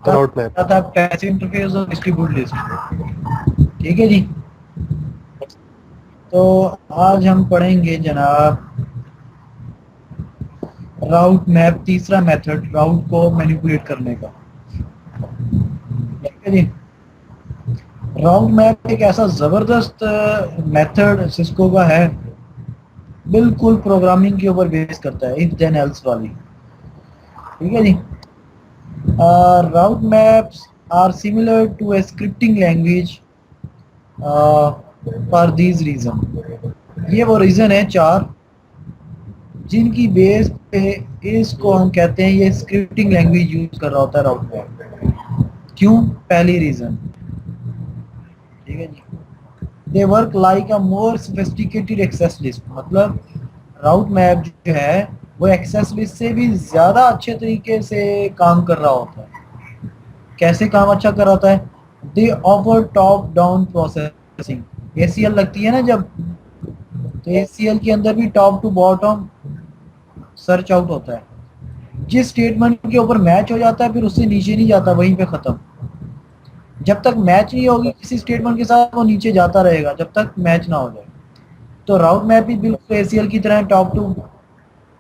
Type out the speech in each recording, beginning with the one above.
राउट map था passive interface और distribute list. ठीक है जी। तो आज हम पढ़ेंगे जनाब राउट मैप, तीसरा मेथड राउट को मैनिपुलेट करने का। ठीक है जी। राउट मैप एक ऐसा जबरदस्त मेथड सिस्को का है, बिल्कुल प्रोग्रामिंग के ऊपर बेस करता है, इफ देन एल्स वाली। ठीक है जी। Route maps are similar to a scripting language for these reason. ये वो रीजन है चार जिनकी बेस पे इसको हम कहते हैं ये स्क्रिप्टिंग लैंग्वेज यूज कर रहा होता है राउट मैप। क्यों? पहली रीजन, ठीक है जी, they work like a more sophisticated access list. मतलब राउट मैप जो है वो एक्सेस लिस्ट से भी ज्यादा अच्छे तरीके से काम कर रहा होता है। कैसे काम अच्छा कर रहा होता है? They offer top down processing. ACL लगती है ना जब, तो एसीएल के अंदर भी top to bottom search out होता है। जिस स्टेटमेंट के ऊपर मैच हो जाता है फिर उससे नीचे नहीं जाता, वहीं पे खत्म। जब तक मैच नहीं होगी किसी स्टेटमेंट के साथ वो नीचे जाता रहेगा जब तक मैच ना हो जाए। तो राउट मैप भी बिल्कुल एसीएल की तरह टॉप टू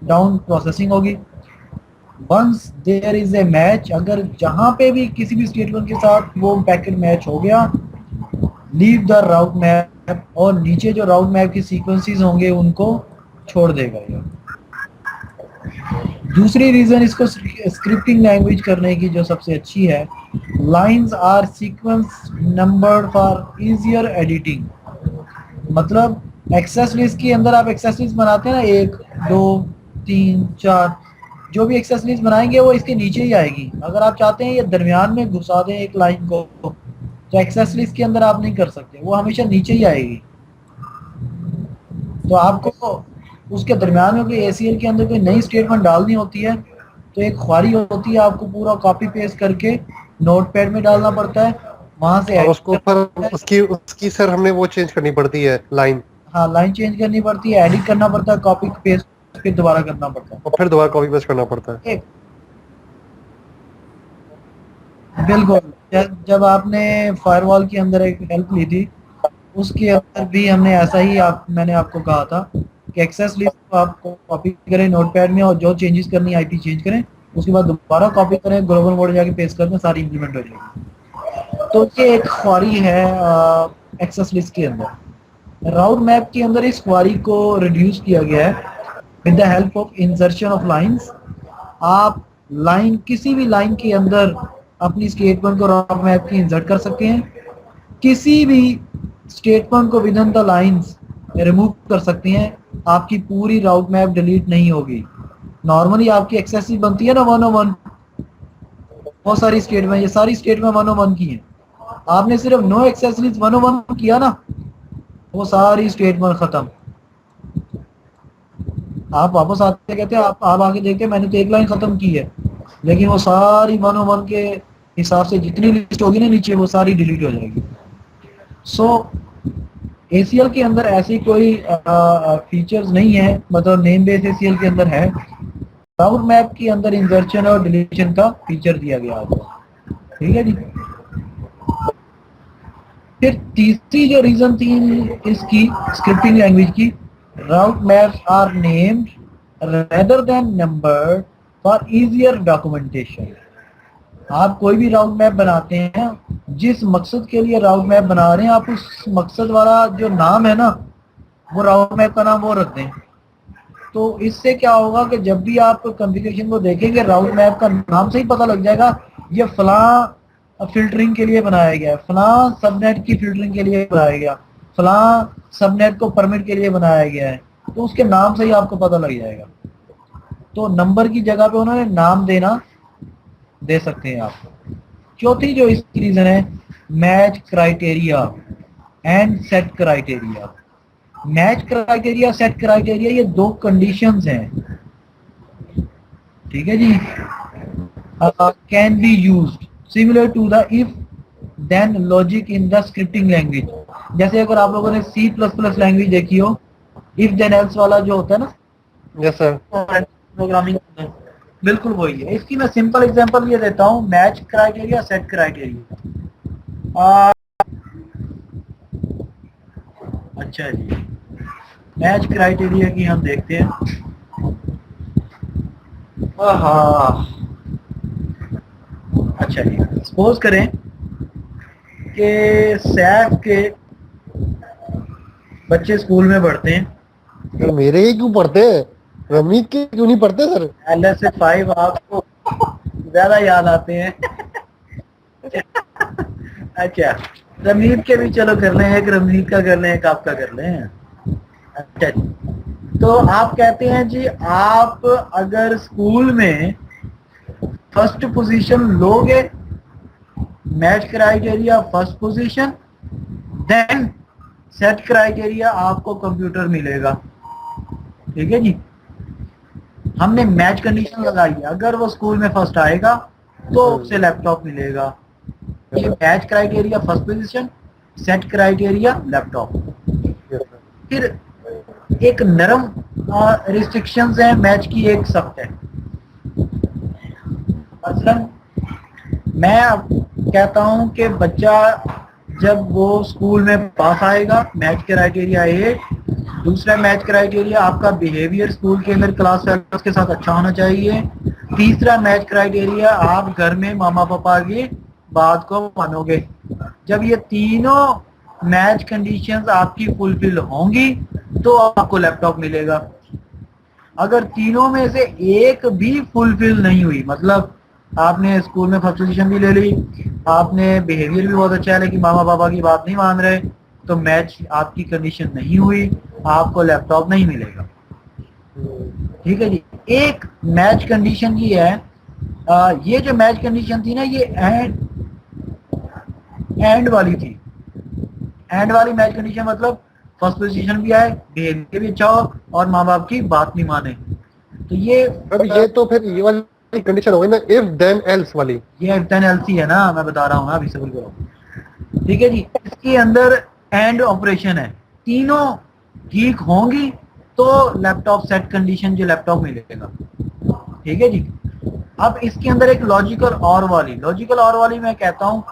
डाउन प्रोसेसिंग होगी। Once there is a match, अगर जहां पे भी किसी भी स्टेटमेंट के साथ वो पैकेट मैच हो गया, लीव द राउट मैप, और नीचे जो राउट मैप की सीक्वेंसेस होंगे उनको छोड़ देगा ये। दूसरी रीजन इसको स्क्रिप्टिंग लैंग्वेज करने की जो सबसे अच्छी है, lines are sequence numbered for easier editing. मतलब एक्सेस लिस्ट के अंदर आप एक्सेस लिस्ट बनाते हैं ना, एक दो तीन चार, जो भी एक्सेस लिस्ट बनाएंगे वो इसके नीचे ही आएगी। अगर आप चाहते हैं ये दरमियान में घुसा दें एक लाइन को, तो एक्सेस लिस्ट के अंदर आप नहीं कर सकते, वो हमेशा नीचे ही आएगी। तो आपको उसके दरमियान में कोई एसीएल के अंदर कोई नई स्टेटमेंट डालनी होती है तो एक ख्वारी होती है, आपको पूरा कॉपी पेस्ट करके नोटपैड में डालना पड़ता है, वहां से और एडिट उसको करना पर पड़ता है। उसकी उसकी सर हमने वो चेंज करनी पड़ती है लाइन, हाँ, लाइन चेंज करनी पड़ती है, एडिट करना पड़ता है, कॉपी पेस्ट फिर दोबारा करना पड़ता है। और फिर दोबारा कॉपी पेस्ट करना पड़ता है। एक बिल्कुल, जब आपने फायरवॉल के अंदर एक हेल्प ली थी उसके अंदर भी हमने ऐसा ही मैंने आपको कहा था कि एक्सेस लिस्ट को आप कॉपी करें नोटपैड में और जो चेंजेस करनी है आईपी चेंज करें, उसके बाद दोबारा कॉपी करें, ग्लोबल मोड जाके पेस्ट कर दें, सारी इंप्लीमेंट हो जाएगी। तो ये एक ख्वारी है एक्सेस लिस्ट के अंदर। राउट मैप के अंदर इस ख्वारी को रिड्यूस किया गया है with the help of insertion of lines. आप लाइन, किसी भी लाइन के अंदर अपनी स्टेटमेंट को राउट मैप की इंसर्ट कर सकते हैं, किसी भी स्टेटमेंट को with in the lines remove कर सकते हैं। आपकी पूरी राउट मैप डिलीट नहीं होगी। नॉर्मली आपकी एक्सेसिव बनती है ना 101, बहुत सारी स्टेटमेंट, ये सारी स्टेटमेंट 101 की है। आपने सिर्फ नो एक्सेसरीज 101 किया ना, वो सारी स्टेटमेंट खत्म। आप वापस आते कहते हैं आप आगे देखते हैं मैंने तो एक लाइन खत्म की है, लेकिन वो सारी 101 के हिसाब से जितनी लिस्ट होगी ना नीचे वो सारी डिलीट हो जाएगी। सो एसीएल के अंदर ऐसी कोई फीचर्स नहीं है, मतलब नेम बेस एसीएल के अंदर है, राउट मैप के अंदर इंसर्शन और डिलीशन का फीचर दिया गया है। ठीक है जी। फिर तीसरी जो रीजन थी इसकी स्क्रिप्टिंग लैंग्वेज की, route maps are named rather than numbered for easier documentation. आप कोई भी राउट मैप बनाते हैं, जिस मकसद के लिए राउट मैप बना रहे हैं आप उस मकसद वाला जो नाम है ना, वो राउट मैप का नाम वो रख दें। तो इससे क्या होगा कि जब भी आप कॉन्फ़िगरेशन को देखेंगे राउट मैप का नाम से ही पता लग जाएगा ये फलां फिल्टरिंग के लिए बनाया गया है, फलां सबनेट की फिल्टरिंग के लिए बनाया गया, फलां सबनेट को परमिट के लिए बनाया गया है। तो उसके नाम से ही आपको पता लग जाएगा। तो नंबर की जगह पे उन्होंने नाम देना दे सकते हैं आप। चौथी जो इसकी रीजन है, match criteria and set criteria. Match criteria, set criteria, ये दो कंडीशंस हैं। ठीक है जी। Can be used similar to the if then logic in the scripting language. जैसे अगर आप लोगों ने सी प्लस प्लस लैंग्वेज देखी हो, इफ देन एल्स वाला जो होता है ना यस सर। प्रोग्रामिंग, बिल्कुल वही है। इसकी मैं सिंपल एग्जांपल ये देता हूँ, मैच क्राइटेरिया, सेट क्राइटेरिया। अच्छा जी, मैच क्राइटेरिया की हम देखते हैं। हाँ, अच्छा जी, सपोज करें कि सैफ के बच्चे स्कूल में पढ़ते हैं, सर मेरे ही क्यों पढ़ते हैं, रमीत के क्यों नहीं पढ़ते सर? LS5 आपको ज्यादा याद आते हैं। अच्छा, रमीत के भी चलो कर लें, एक रमीत का कर लें, एक आपका कर लें। अच्छा जी, तो आप कहते हैं जी, आप अगर स्कूल में फर्स्ट पोजीशन लोगे, match criteria first position, then set criteria आपको कंप्यूटर मिलेगा। ठीक है जी, हमने मैच कंडीशन लगाई है, अगर वो स्कूल में फर्स्ट आएगा तो उसे लैपटॉप मिलेगा। ये match criteria first position, set criteria laptop. Yes sir. फिर एक नरम रिस्ट्रिक्शंस है मैच की, एक सख्त है। मसलन मैं कहता हूं कि बच्चा जब वो स्कूल में पास आएगा, मैच क्राइटेरिया 8, दूसरा मैच क्राइटेरिया आपका बिहेवियर स्कूल के अंदर क्लास फेलोज के साथ अच्छा होना चाहिए, तीसरा मैच क्राइटेरिया आप घर में मामा पापा की बात को मानोगे। जब ये तीनों मैच कंडीशंस आपकी फुलफिल होंगी तो आपको लैपटॉप मिलेगा। अगर तीनों में से एक भी फुलफिल नहीं हुई, मतलब आपने स्कूल में फर्स्ट पोजीशन भी ले ली, आपने बिहेवियर भी बहुत अच्छा है लेकिन मामा पापा की बात नहीं मान रहे, तो मैच आपकी कंडीशन नहीं हुई, आपको लैपटॉप नहीं मिलेगा। ठीक है जी, एक मैच कंडीशन ये है, ये जो मैच कंडीशन थी ना, ये एंड वाली थी। एंड वाली मैच कंडीशन मतलब फर्स्ट पोजीशन भी आए, बिहेवियर भी अच्छा हो और माँ बाप की बात नहीं माने, तो ये अब ये तो फिर ये वाली कंडीशन हो गई ना, इफ देन एल्स वाली। ये इफ देन एल्स ही है ना, मैं बता रहा हूँ ना, अभी सब्र करो। ठीक है जी, इसके अंदर एंड ऑपरेशन है, तीनों ठीक होंगी तो लैपटॉप सेट कंडीशन जो लैपटॉप मिलेगा। ठीक है जी, अब इसके अंदर एक लॉजिकल और वाली मैं कहता हूँ,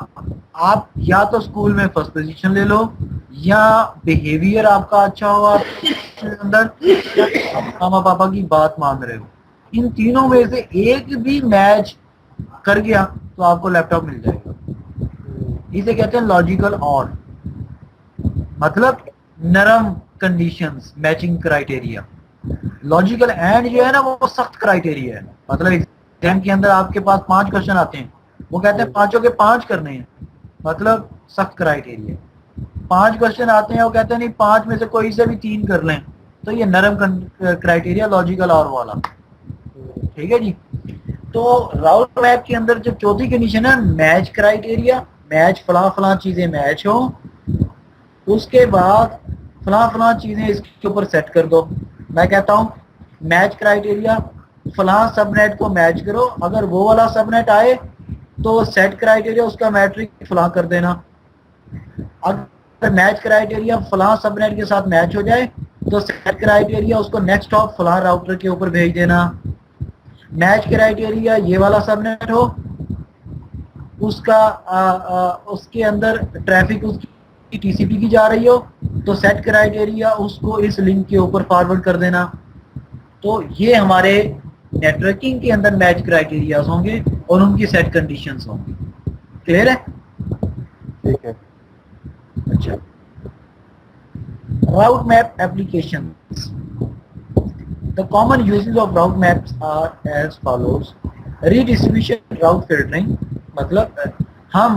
आप या तो स्कूल में फर्स्ट पोजीशन ले लो, या बिहेवियर आपका अच्छा हो आपके अंदर, या मामा पापा की बात मान रहे हो, इन तीनों में से एक भी मैच कर गया तो आपको लैपटॉप मिल जाएगा। इसे कहते हैं लॉजिकल और, मतलब नरम conditions matching criteria. Logical and जो है ना, वो सख्त क्राइटेरिया है। मतलब एग्जाम के अंदर आपके पास 5 क्वेश्चन आते हैं, वो कहते हैं पांचों के 5 करने हैं, मतलब सख्त क्राइटेरिया। 5 क्वेश्चन आते हैं, वो कहते हैं नहीं 5 में से कोई से भी 3 कर लें, तो ये नरम क्राइटेरिया लॉजिकल और वाला। ठीक है जी, तो राउट मैप के अंदर जो चौथी कंडीशन है, मैच क्राइटेरिया, मैच फला फला चीजें मैच हो, उसके बाद फला फला चीजें इसके ऊपर सेट कर दो। मैं कहता हूँ मैच क्राइटेरिया, फला सबनेट को मैच करो, अगर वो वाला सबनेट आए तो सेट क्राइटेरिया उसका मैट्रिक फला कर देना। अगर मैच क्राइटेरिया फला सबनेट के साथ मैच हो जाए तो सेट क्राइटेरिया उसको नेक्स्ट ऑफ फला राउटर के ऊपर भेज देना। मैच क्राइटेरिया ये वाला सबनेट हो, उसका उसके अंदर ट्रैफिक उसकी टीसीपी की जा रही हो, तो सेट क्राइटेरिया उसको इस लिंक के ऊपर फॉरवर्ड कर देना। तो ये हमारे नेटवर्किंग के अंदर मैच क्राइटेरिया होंगे और उनकी सेट कंडीशंस होंगी। क्लियर है? ठीक है। अच्छा, राउट map applications. The common uses of route maps are as follows. Redistribution route filtering, मतलब हम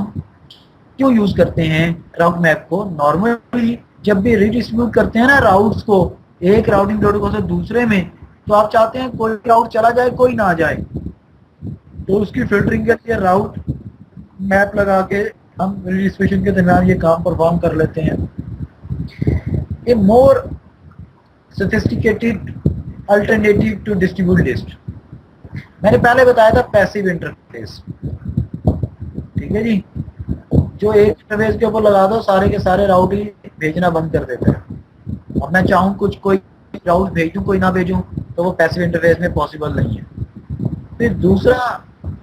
क्यों यूज करते हैं राउट मैप को? नॉर्मली जब भी रिडिस्ट्रीब्यूट करते हैं ना राउट्स को, एक राउटिंग प्रोटोकॉल से दूसरे में, तो आप चाहते हैं कोई राउट चला जाए कोई ना जाए, तो उसकी फिल्टरिंग के लिए राउट मैप लगा के हम रिडिस्ट्रीब्यूशन के दरमियान ये काम परफॉर्म कर लेते हैं। A more sophisticated alternative to distribute list, मैंने पहले बताया था पैसिव इंटरफेस। ठीक है जी, जो एक इंटरफेस के ऊपर लगा दो सारे के सारे राउट ही भेजना बंद कर देते हैं। अब मैं चाहूँ कुछ कोई राउट भेजूं कोई ना भेजूं, तो वो पैसिव इंटरफेस में पॉसिबल नहीं है। फिर दूसरा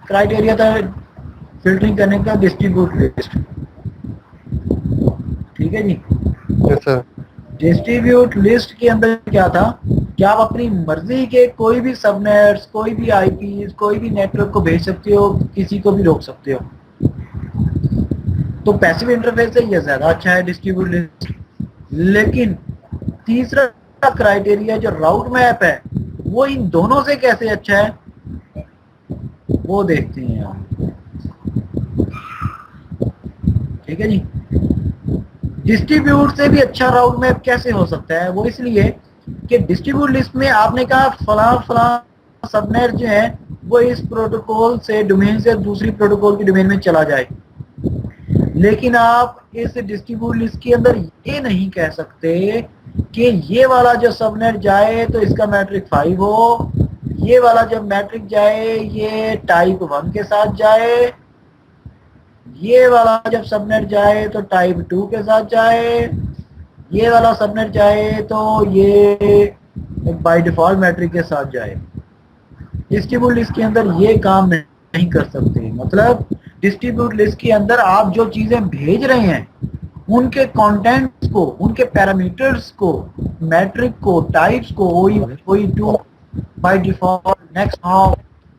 क्राइटेरिया था फिल्टरिंग करने का, डिस्ट्रीब्यूट लिस्ट। ठीक है जी। Yes sir. डिस्ट्रीब्यूट लिस्ट के अंदर क्या था कि आप अपनी मर्जी के कोई भी सबनेट्स, कोई भी आईपी, कोई भी नेटवर्क को भेज सकते हो, किसी को भी रोक सकते हो। तो पैसिव इंटरफेस से ये ज्यादा अच्छा है डिस्ट्रीब्यूट लिस्ट। लेकिन तीसरा क्राइटेरिया जो राउट मैप है वो इन दोनों से कैसे अच्छा है वो देखते हैं आप। ठीक है जी। डिस्ट्रीब्यूट से भी अच्छा राउट मैप कैसे हो सकता है? वो इसलिए कि डिस्ट्रीब्यूट लिस्ट में आपने कहा फला फला सबनेट जो है वो इस प्रोटोकॉल से, डोमेन से दूसरी प्रोटोकॉल की डोमेन में चला जाए। लेकिन आप इस डिस्ट्रीब्यूट लिस्ट के अंदर ये नहीं कह सकते कि ये वाला जो सबनेट जाए तो इसका मैट्रिक 5 हो, ये वाला जब मैट्रिक जाए ये टाइप 1 के साथ जाए, ये वाला जब सबनेट जाए तो टाइप 2 के साथ जाए, ये वाला सबनेट जाए तो ये बाय डिफॉल्ट मैट्रिक के साथ जाए। डिस्ट्रीब्यूट लिस्ट के अंदर ये काम नहीं कर सकते। मतलब डिस्ट्रीब्यूट लिस्ट के अंदर आप जो चीजें भेज रहे हैं उनके कंटेंट्स को, उनके पैरामीटर्स को, मैट्रिक को, टाइप्स को, OE2 by default, next how,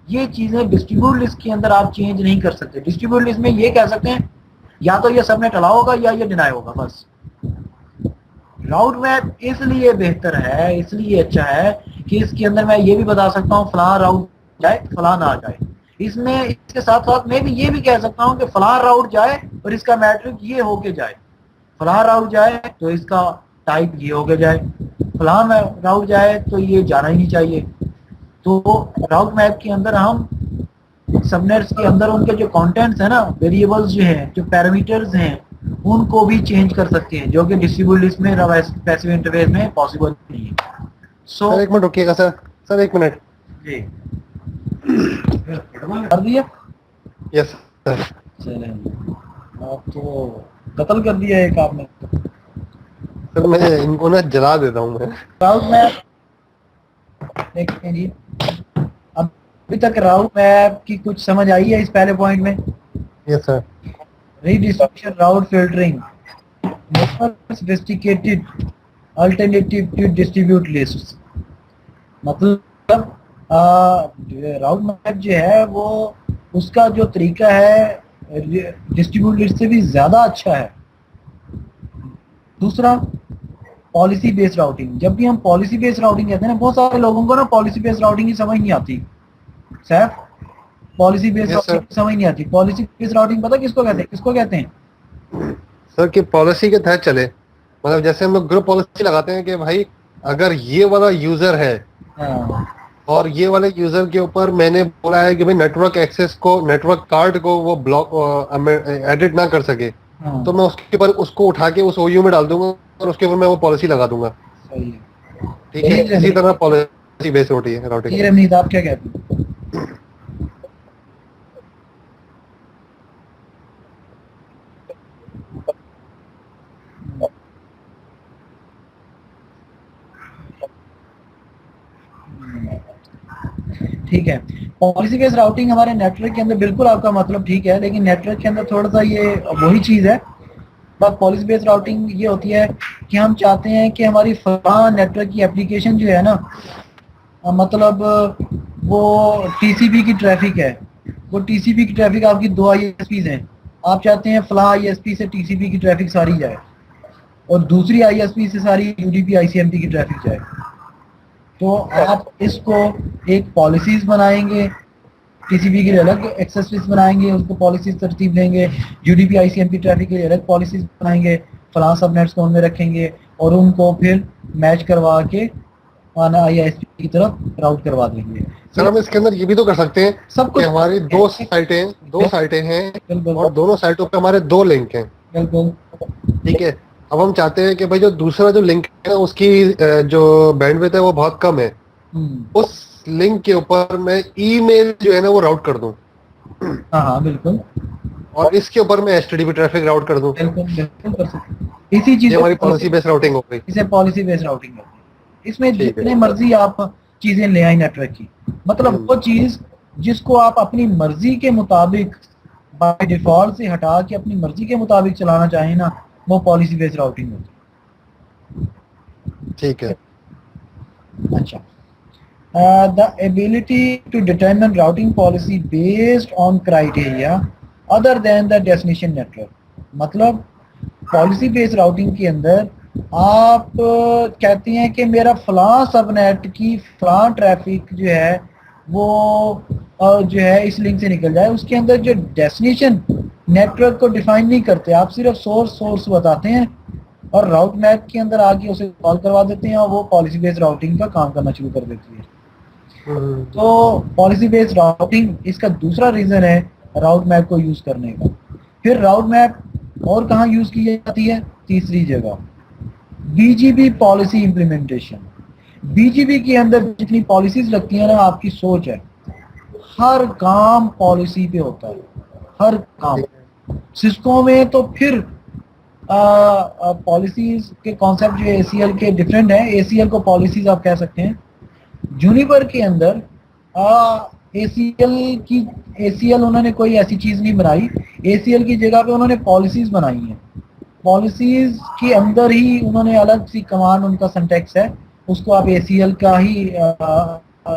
ये चीजें डिस्ट्रीब्यूट लिस्ट के अंदर आप चेंज नहीं कर सकते। डिस्ट्रीब्यूट लिस्ट में ये कह सकते हैं या तो ये सबनेट अलाउ होगा या ये डिनाई होगा, बस। राउट मैप इसलिए बेहतर है, इसलिए अच्छा है कि इसके अंदर मैं ये भी बता सकता हूँ फलां राउट जाए फलां ना जाए। इसमें इसके साथ साथ मैं भी ये भी कह सकता हूँ कि फलां राउट जाए और इसका मैट्रिक ये होके जाए, फलां राउट जाए तो इसका टाइप ये होके जाए, फलां राउट जाए तो ये जाना ही नहीं चाहिए। तो राउट मैप के अंदर हम सबनेट्स के अंदर उनके जो कंटेंट्स है ना, वेरिएबल्स जो हैं, जो पैरामीटर्स हैं, उनको भी चेंज कर सकते हैं, जो कि डिस्ट्रीब्यूट लिस्ट में पैसिव इंटरफेस में पॉसिबल नहीं है। सर एक मिनट रुकिएगा सर। सर एक मिनट जी कर दिया। Yes sir. चलें, आप तो कत्ल कर दिया एक आपने। सर मैं इनको ना जला देता हूँ मैं। राउट मैप देखते हैं जी। अभी तक राउट मैप की कुछ समझ आई है इस पहले पॉइंट में? Yes sir. Redistribution route filtering, more sophisticated alternative to distribute lists। मतलब राउट मैप जो है वो उसका जो तरीका है डिस्ट्रीब्यूट लिस्ट से भी ज्यादा अच्छा है। दूसरा पॉलिसी बेस्ड राउटिंग। जब भी हम पॉलिसी बेस्ड राउटिंग कहते हैं ना, बहुत सारे लोगों को ना पॉलिसी बेस्ड राउटिंग की समझ नहीं आती। सैफ, पॉलिसी बेस्ड राउटिंग समझ नहीं आती। पॉलिसी बेस्ड राउटिंग पता किसको कहते हैं? किसको कहते हैं सर कि पॉलिसी के तहत चले। मतलब जैसे हम लोग ग्रुप पॉलिसी लगाते हैं कि भाई अगर ये वाला यूजर है और ये वाले यूजर के ऊपर मैंने बोला है कि भाई नेटवर्क एक्सेस को, नेटवर्क कार्ड को वो ब्लॉक एडिट ना कर सके, तो मैं उसके ऊपर उसको उठा के उस OU में डाल दूंगा और उसके ऊपर मैं वो पॉलिसी लगा दूंगा। सही है। ठीक है, इसी तरह पॉलिसी बेस्ड राउटिंग। ये रमीज आप क्या कहते हैं? ठीक है, पॉलिसी बेस्ड राउटिंग हमारे नेटवर्क के अंदर बिल्कुल आपका मतलब ठीक है, लेकिन नेटवर्क के अंदर थोड़ा सा ये वही चीज है। बस पॉलिसी बेस्ड राउटिंग ये होती है कि हम चाहते हैं कि हमारी फलां नेटवर्क की एप्लीकेशन जो है ना, मतलब वो TCP की ट्रैफिक है, वो TCP की ट्रैफिक आपकी 2 ISPs हैं। आप चाहते हैं फलां ISP से TCP की ट्रैफिक सारी जाए और दूसरी ISP से सारी UDP ICMP की ट्रैफिक जाए। तो आप इसको एक पॉलिसीज बनाएंगे, TCP के लिए अलग एक्सेस लिस्ट बनाएंगे, उसको पॉलिसीज तरतीब देंगे, UDP ICMP ट्रैफिक के लिए अलग पॉलिसीज बनाएंगे, फलां सबनेट्स को उनमें रखेंगे और उनको फिर मैच करवा के ISP की तरफ राउट करवा देंगे। सर हम इसके अंदर ये भी तो कर सकते हैं सब कुछ। हमारी दो साइटें हैं और दोनों साइटों पे हमारे 2 लिंक हैं। बिल्कुल ठीक है। अब हम चाहते हैं कि भाई जो दूसरा जो लिंक है उसकी जो बैंडविड्थ है वो बहुत कम है, उस लिंक के ऊपर मैं ईमेल जो है ना वो राउट कर दूं। हाँ बिल्कुल। और इसके ऊपर मैं HTTP ट्रैफिक राउट कर दूं। बिल्कुल कर सकते। इसी चीज हमारी पॉलिसी बेस्ड राउटिंग हो गई। इसे पॉलिसी बेस्ड राउटिंग कहते हैं। इसमें जितने मर्जी आप चीजें ले आए नेटवर्क की, मतलब वो चीज जिसको आप अपनी मर्जी के मुताबिक बाय डिफॉल्ट से हटा के अपनी मर्जी के मुताबिक चलाना चाहें ना, वो पॉलिसी बेस्ड राउटिंग होती ठीक है। है। अच्छा, the ability to determine routing policy based on criteria other than the destination network, मतलब पॉलिसी बेस्ड राउटिंग के अंदर आप कहते हैं कि मेरा फलां सबनेट की फलां ट्रैफिक जो है वो जो है इस लिंक से निकल जाए, उसके अंदर जो डेस्टिनेशन नेटवर्क को डिफाइन नहीं करते, आप सिर्फ सोर्स बताते हैं और राउट मैप के अंदर आके उसे कॉल करवा देते हैं और वो पॉलिसी बेस्ड राउटिंग का काम करना शुरू कर देती है। तो पॉलिसी बेस्ड राउटिंग इसका दूसरा रीजन है राउट मैप को यूज करने का। फिर राउट मैप और कहाँ यूज की जाती है? तीसरी जगह, बीजीबी पॉलिसी इंप्लीमेंटेशन। बीजीबी के अंदर जितनी पॉलिसीज लगती है ना, आपकी सोच है, हर काम पॉलिसी पे होता है, हर काम। सिस्को में तो फिर पॉलिसीज के कॉन्सेप्ट जो एसीएल के डिफरेंट है, एसीएल को पॉलिसीज आप कह सकते हैं। जूनिपर के अंदर एसीएल उन्होंने कोई ऐसी चीज नहीं बनाई, एसीएल की जगह पे उन्होंने पॉलिसीज बनाई हैं। पॉलिसीज के अंदर ही उन्होंने अलग सी कमांड, उनका सिंटैक्स है, उसको आप एसीएल का ही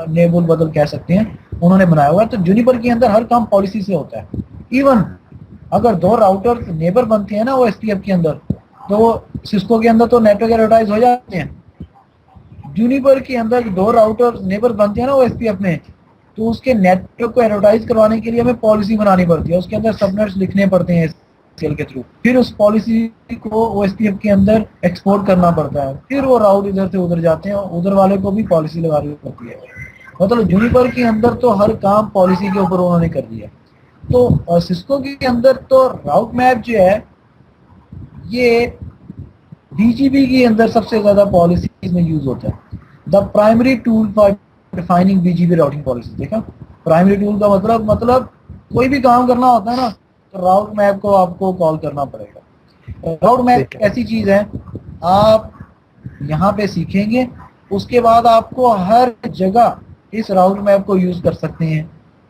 नेबुल बदल कह सकते हैं, उन्होंने बनाया हुआ है। तो जूनिपर के अंदर हर काम पॉलिसी से होता है। इवन अगर दो राउटर नेबर बनते हैं ना वो एसपीएफ के अंदर, तो सिस्को के अंदर तो नेटवर्क एडवर्टाइज हो जाते हैं, जूनिपर के अंदर दो राउटर नेबर बनते हैं ना वो एसपीएफ में, तो उसके नेटवर्क को एडवर्टाइज करवाने के लिए हमें पॉलिसी बनानी पड़ती है, उसके अंदर सबनेट्स लिखने पड़ते हैं एसपीएल के थ्रू, फिर उस पॉलिसी को ओएसपीएफ के अंदर एक्सपोर्ट करना पड़ता है, फिर वो राउट इधर से उधर जाते हैं और उधर वाले को भी पॉलिसी लगानी पड़ती है। मतलब जूनिपर के अंदर तो हर काम पॉलिसी के ऊपर उन्होंने कर दिया। तो सिस्को के अंदर तो राउट मैप जो है ये बीजीबी के अंदर सबसे ज्यादा पॉलिसीज में यूज होता है। The primary tool for defining BGB routing policy. देखा, प्राइमरी टूल का मतलब कोई भी काम करना होता है ना, तो राउट मैप को आपको कॉल करना पड़ेगा। राउट मैप ऐसी चीज है, आप यहाँ पे सीखेंगे, उसके बाद आपको हर जगह इस राउट मैप को यूज कर सकते हैं,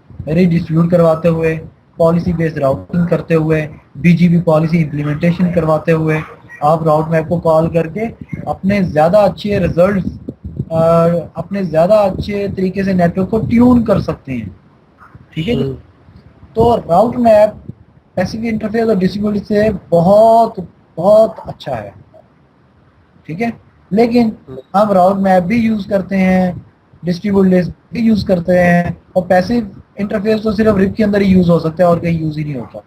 रीडिस्ट्रीब्यूट करवाते हुए, पॉलिसी बेस्ड राउटिंग करते हुए, बीजीबी पॉलिसी इंप्लीमेंटेशन करवाते हुए, आप राउट मैप को कॉल करके अपने ज़्यादा अच्छे रिजल्ट, अपने ज़्यादा अच्छे तरीके से नेटवर्क को ट्यून कर सकते हैं। ठीक है जी। तो राउट मैप पैसिव इंटरफेस और डिस्ट्रीब्यूटेड से बहुत बहुत अच्छा है। ठीक है, लेकिन हम राउट मैप भी यूज़ करते हैं, डिस्ट्रीब्यूटेड भी यूज़ करते हैं, और पैसिव इंटरफेस तो सिर्फ रिप के अंदर ही यूज़ हो सकता है और कहीं यूज़ ही नहीं होता।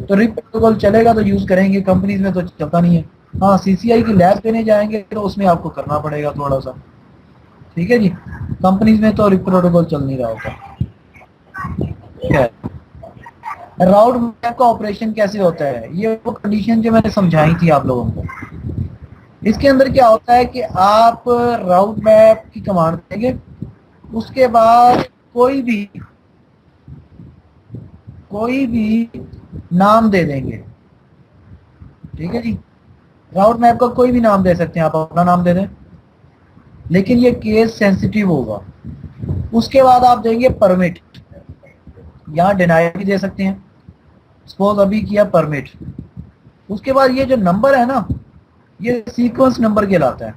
तो रिप प्रोटोकॉल चलेगा तो यूज़ करेंगे, कंपनीज में तो चलता नहीं है। हाँ, सीसीआई की लैब देने जाएंगे तो उसमें आपको करना पड़ेगा थोड़ा सा। ठीक है जी, कंपनीज में तो रिप प्रोटोकॉल चल नहीं रहा होता। राउट मैप का ऑपरेशन कैसे होता है, ये वो कंडीशन जो मैंने समझाई थी आप लोगों को। इसके अंदर क्या होता है कि आप राउट मैप की कमांड देंगे, उसके बाद कोई भी नाम दे देंगे। ठीक है जी, राउट मैप का कोई भी नाम दे सकते हैं, आप अपना नाम दे दें, लेकिन ये केस सेंसिटिव होगा। उसके बाद आप देंगे परमिट, यहाँ डिनाई भी दे सकते हैं, सपोज अभी किया परमिट। उसके बाद ये जो नंबर है ना, ये सीक्वेंस नंबर कहलाता है।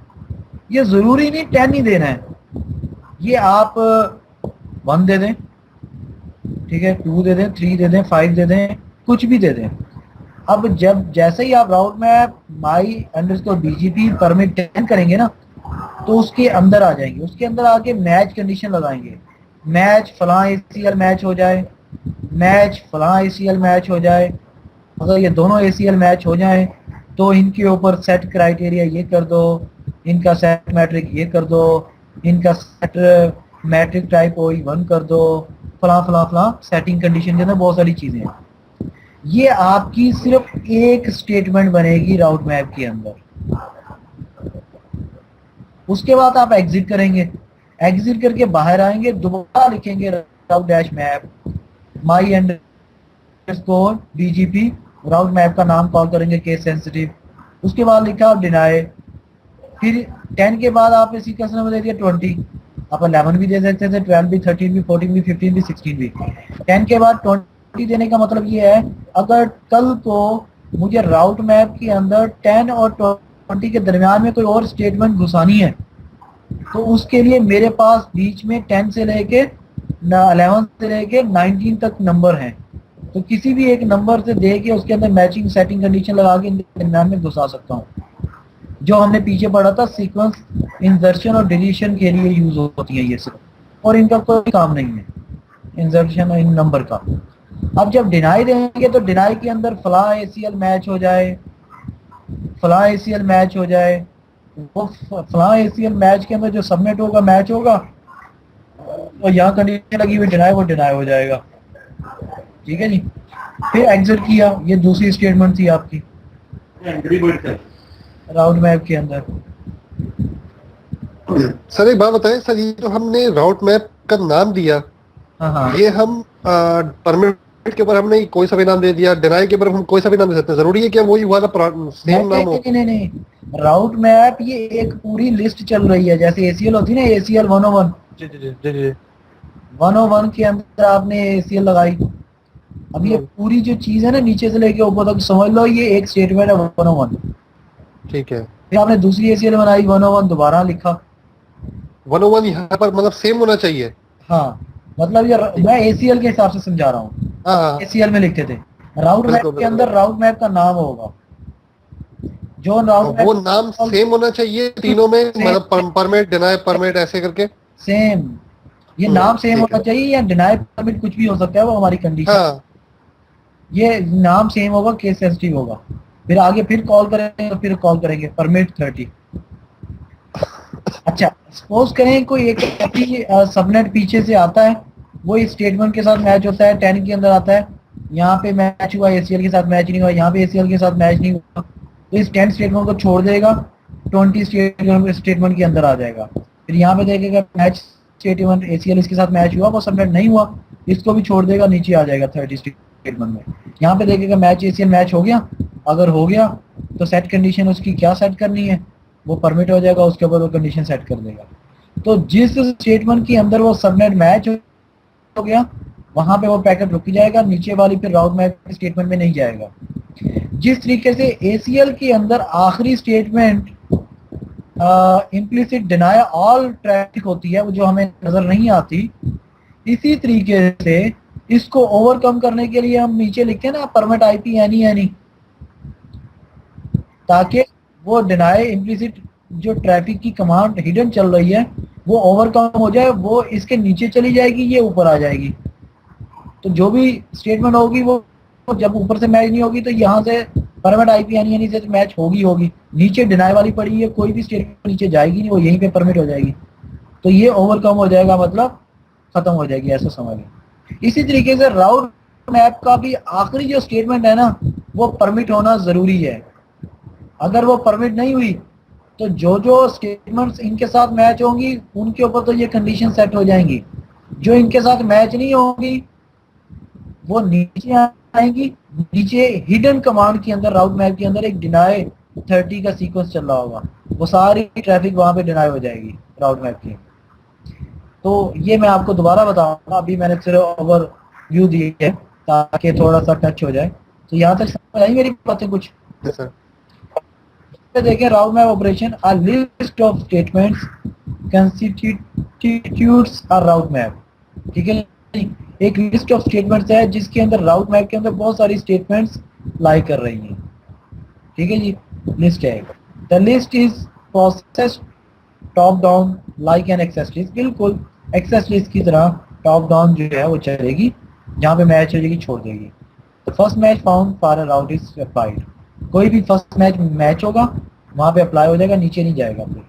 ये जरूरी नहीं 10 ही देना है, ये आप 1 दे दें, ठीक है, 2 दे दें, 3 दे दें, 5 दे दें, कुछ भी दे दें। अब जैसे ही आप राउट मैप my_bgp परमिट 10 करेंगे ना, तो उसके अंदर आ जाएंगे, उसके अंदर आके मैच कंडीशन लगाएंगे, मैच फलां ACL मैच हो जाए, मैच फलां ACL मैच हो जाए। अगर ये दोनों ACL मैच हो जाए तो इनके ऊपर सेट क्राइटेरिया ये कर दो, इनका सेट मैट्रिक ये कर दो, इनका सेट मैट्रिक टाइप OE1 कर दो, फलां फलां फलां सेटिंग कंडीशन के अंदर बहुत सारी चीजें हैं। ये आपकी सिर्फ एक स्टेटमेंट बनेगी राउट मैप के अंदर। उसके बाद आप एग्जिट करेंगे, एग्जिट करके बाहर आएंगे, दोबारा लिखेंगे route dash map my_bgp, route map का नाम कॉल करेंगे केस सेंसिटिव। उसके बाद लिखा डिनाई, फिर 10 के बाद आपने सीक्वेंस नंबर दे दिया 20, आप 11 भी दे सकते थे, 12 भी, 13 भी, 14 भी, 15 भी, 16 भी। 10 के बाद 20 देने का मतलब ये है, अगर कल को मुझे राउट मैप के अंदर 10 और 20 के दरमियान में कोई और स्टेटमेंट घुसानी है, तो उसके लिए मेरे पास बीच में 10 से लेके 11 से लेके 19 तक नंबर हैं। तो किसी भी एक नंबर से दे के उसके अंदर मैचिंग सेटिंग कंडीशन लगा के दरमियान में घुसा सकता हूँ। जो हमने पीछे पढ़ा था, सीक्वेंस इंसर्शन और डिलीशन के लिए यूज होती है ये सब, और इनका कोई काम नहीं है इंसर्शन इन नंबर का। अब जब डिनाई देंगे तो डिनाई के अंदर फला ACL मैच हो जाए, फला ACL मैच हो जाए, वो फला ACL मैच के अंदर जो सबमिट होगा मैच होगा, और यहाँ कंडीशन लगी हुई डिनाई, वो डिनाई हो जाएगा। ठीक है जी। फिर एग्जिट किया, ये दूसरी स्टेटमेंट थी आपकी राउट मैप के अंदर। सर एक बात बताएं सर, ये जो हमने राउट मैप का नाम दिया, हाँ, ये हम परमिट के ऊपर हमने कोई सा भी नाम दे दिया, डिनाई के ऊपर हम कोई सा भी नाम दे सकते हैं, जरूरी है कि वही वाला सेम नाम हो? नहीं, राउट मैप ये एक पूरी लिस्ट चल रही है, जैसे ACL होती है ना, ACL 101। जी 101 के अंदर आपने ACL लगाई। अब ये पूरी जो चीज है ना, नीचे से लेके ऊपर तक समझ लो, ये एक स्टेटमेंट है 101। ठीक है। फिर आपने दूसरी ACL बनाई, 101 दोबारा लिखा। 101 यहाँ पर मतलब सेम होना चाहिए। हाँ, मतलब ये मैं ACL के हिसाब से समझा रहा हूँ, हाँ ACL में लिखते थे। राउट मैप के अंदर राउट मैप का नाम होगा, जो राउट वो नाम सेम होना चाहिए तीनों में, मतलब परमिट डिनाई परमिट ऐसे करके सेम। ये नाम सेम होना चाहिए, या डिनाई परमिट कुछ भी हो सकता है, वो हमारी कंडीशन। हाँ। ये नाम सेम होगा, केस सेंसिटिव होगा। फिर आगे फिर कॉल करेंगे, तो फिर कॉल करेंगे परमिट 30। अच्छा, सपोज करें कोई एक सबनेट पीछे से आता है, वो इस स्टेटमेंट के साथ मैच होता है, 10 के अंदर आता है, यहाँ पे मैच हुआ, ACL के साथ मैच नहीं हुआ, यहाँ पे ACL के साथ मैच नहीं हुआ, तो इस 10 स्टेटमेंट को छोड़ देगा, 20 स्टेटमेंट के अंदर आ जाएगा। फिर यहाँ पे देखेगा मैच स्टेटमेंट, ACL इसके साथ मैच हुआ, वो सबनेट नहीं हुआ, इसको भी छोड़ देगा, नीचे आ जाएगा 30 स्टेटमेंट में। यहाँ पे देखेगा मैच ACL मैच हो गया, अगर हो गया तो सेट कंडीशन उसकी क्या सेट करनी है, वो परमिट हो जाएगा, उसके बाद वो कंडीशन सेट कर देगा। तो जिस स्टेटमेंट के अंदर वो सबनेट मैच हो गया, वहां पे वो पैकेट रुक जाएगा, नीचे वाली फिर राउट मैप स्टेटमेंट में नहीं जाएगा। जिस तरीके से ACL के अंदर आखिरी statement implicit deny all traffic होती है, वो जो हमें नजर नहीं आती, इसी तरीके से इसको ओवरकम करने के लिए हम नीचे लिखते हैं ना परमिट IP एनी, ताकि वो डिनाई इम्प्लिसिट जो ट्रैफिक की कमांड हिडन चल रही है वो ओवरकम हो जाए, वो इसके नीचे चली जाएगी, ये ऊपर आ जाएगी। तो जो भी स्टेटमेंट होगी वो जब ऊपर से मैच नहीं होगी, तो यहाँ से परमिट IP एनी से मैच होगी, नीचे डिनाई वाली पड़ी है, कोई भी स्टेटमेंट नीचे जाएगी नहीं, वो यहीं पे परमिट हो जाएगी, तो ये ओवरकम हो जाएगा, मतलब खत्म हो जाएगी, ऐसा समझ लें। इसी तरीके से राउट मैप का भी आखिरी जो स्टेटमेंट है ना, वो परमिट होना जरूरी है। अगर वो परमिट नहीं हुई, तो जो जो स्टेटमेंट्स इनके साथ मैच होंगी, उनके ऊपर तो ये कंडीशन सेट हो जाएंगी, जो इनके साथ मैच नहीं होंगी वो नीचे आएंगी। नीचे हिडन कमांड के अंदर राउट मैप के अंदर एक डिनाई 30 का सीक्वेंस चल रहा होगा, वो सारी ट्रैफिक वहां पे डिनाई हो जाएगी राउट मैप की। तो ये मैं आपको दोबारा बताऊंगा, अभी मैंने सिर्फ ओवर व्यू दी है ताकि थोड़ा सा टच हो जाए। तो यहाँ तक समझ आई मेरी बातें कुछ? देखें, राउट map operation, a list of statements constitutes a route map. ठीक है, एक लिस्ट ऑफ स्टेटमेंट्स है जिसके अंदर राउट मैप के अंदर बहुत सारी स्टेटमेंट्स लाई कर रही हैं। ठीक है जी, लिस्ट है। The list is process top down like an access list. बिल्कुल एक्सेस लिस्ट की तरह टॉप डाउन जो है वो चलेगी, जहाँ पे मैच हो जाएगी छोड़ देगी। तो first match found for a route is applied, कोई भी फर्स्ट मैच होगा वहां पे अप्लाई हो जाएगा, नीचे नहीं जाएगा। फिर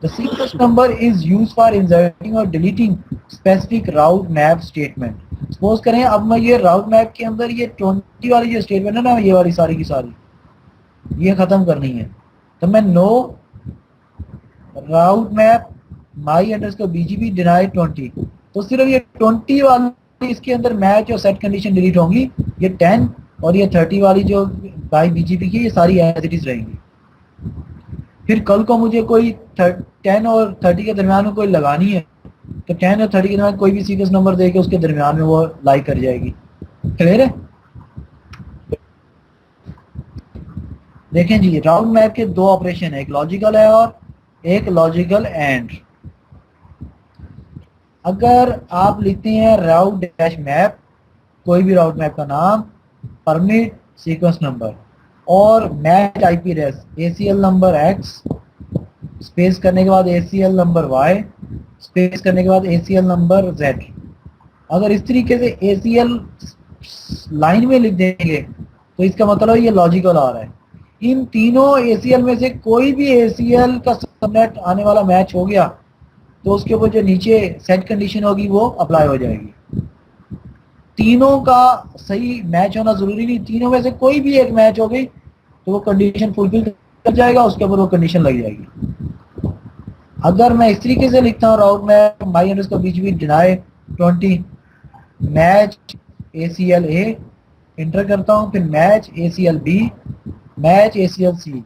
the sequence number is used for inserting और deleting specific route map statement. Suppose करें अब मैं ये राउट मैप के अंदर ये 20 वाली जो स्टेटमेंट है ना, ये वाली सारी की सारी ये खत्म करनी है, तो मैं नो राउट मैप माई अंडरस्कोर BGP डिनाई 20, तो सिर्फ ये 20 वाली इसके अंदर मैच और सेट कंडीशन डिलीट होंगी, ये 10 और ये 30 वाली जो बाई BGP की, ये सारी एज इट इज रहेंगी। फिर कल को मुझे कोई 10 और 30 के दरमियान में कोई लगानी है, तो 10 और 30 के दरमियान कोई भी सीक्वेंस नंबर देके उसके दरमियान में वो लाई कर जाएगी। क्लियर है? देखें जी, राउंड मैप के दो ऑपरेशन है, एक लॉजिकल है और एक लॉजिकल एंड। अगर आप लिखते हैं राउट डैश मैप, कोई भी राउट मैप का नाम, परमिट सीक्वेंस नंबर और match IP address ACL number x, space करने के बाद एसीएल नंबर वाई, स्पेस करने के बाद एसीएल नंबर जेड। अगर इस तरीके से एसीएल लाइन में लिख देंगे तो इसका मतलब ये लॉजिकल आ रहा है। इन तीनों एसीएल में से कोई भी एसीएल का सबनेट आने वाला मैच हो गया तो उसके ऊपर जो नीचे सेट कंडीशन होगी वो अप्लाई हो जाएगी। तीनों का सही मैच होना जरूरी नहीं, तीनों में से कोई भी एक मैच हो गई तो वो कंडीशन फुलफिल कर जाएगा, उसके ऊपर वो कंडीशन लग जाएगी। अगर मैं इस तरीके से लिखता हूँ राउट मैप माई एंड उसका बीच भी deny 20 match ACL A, inter करता हूँ, फिर match ACL B, match ACL C,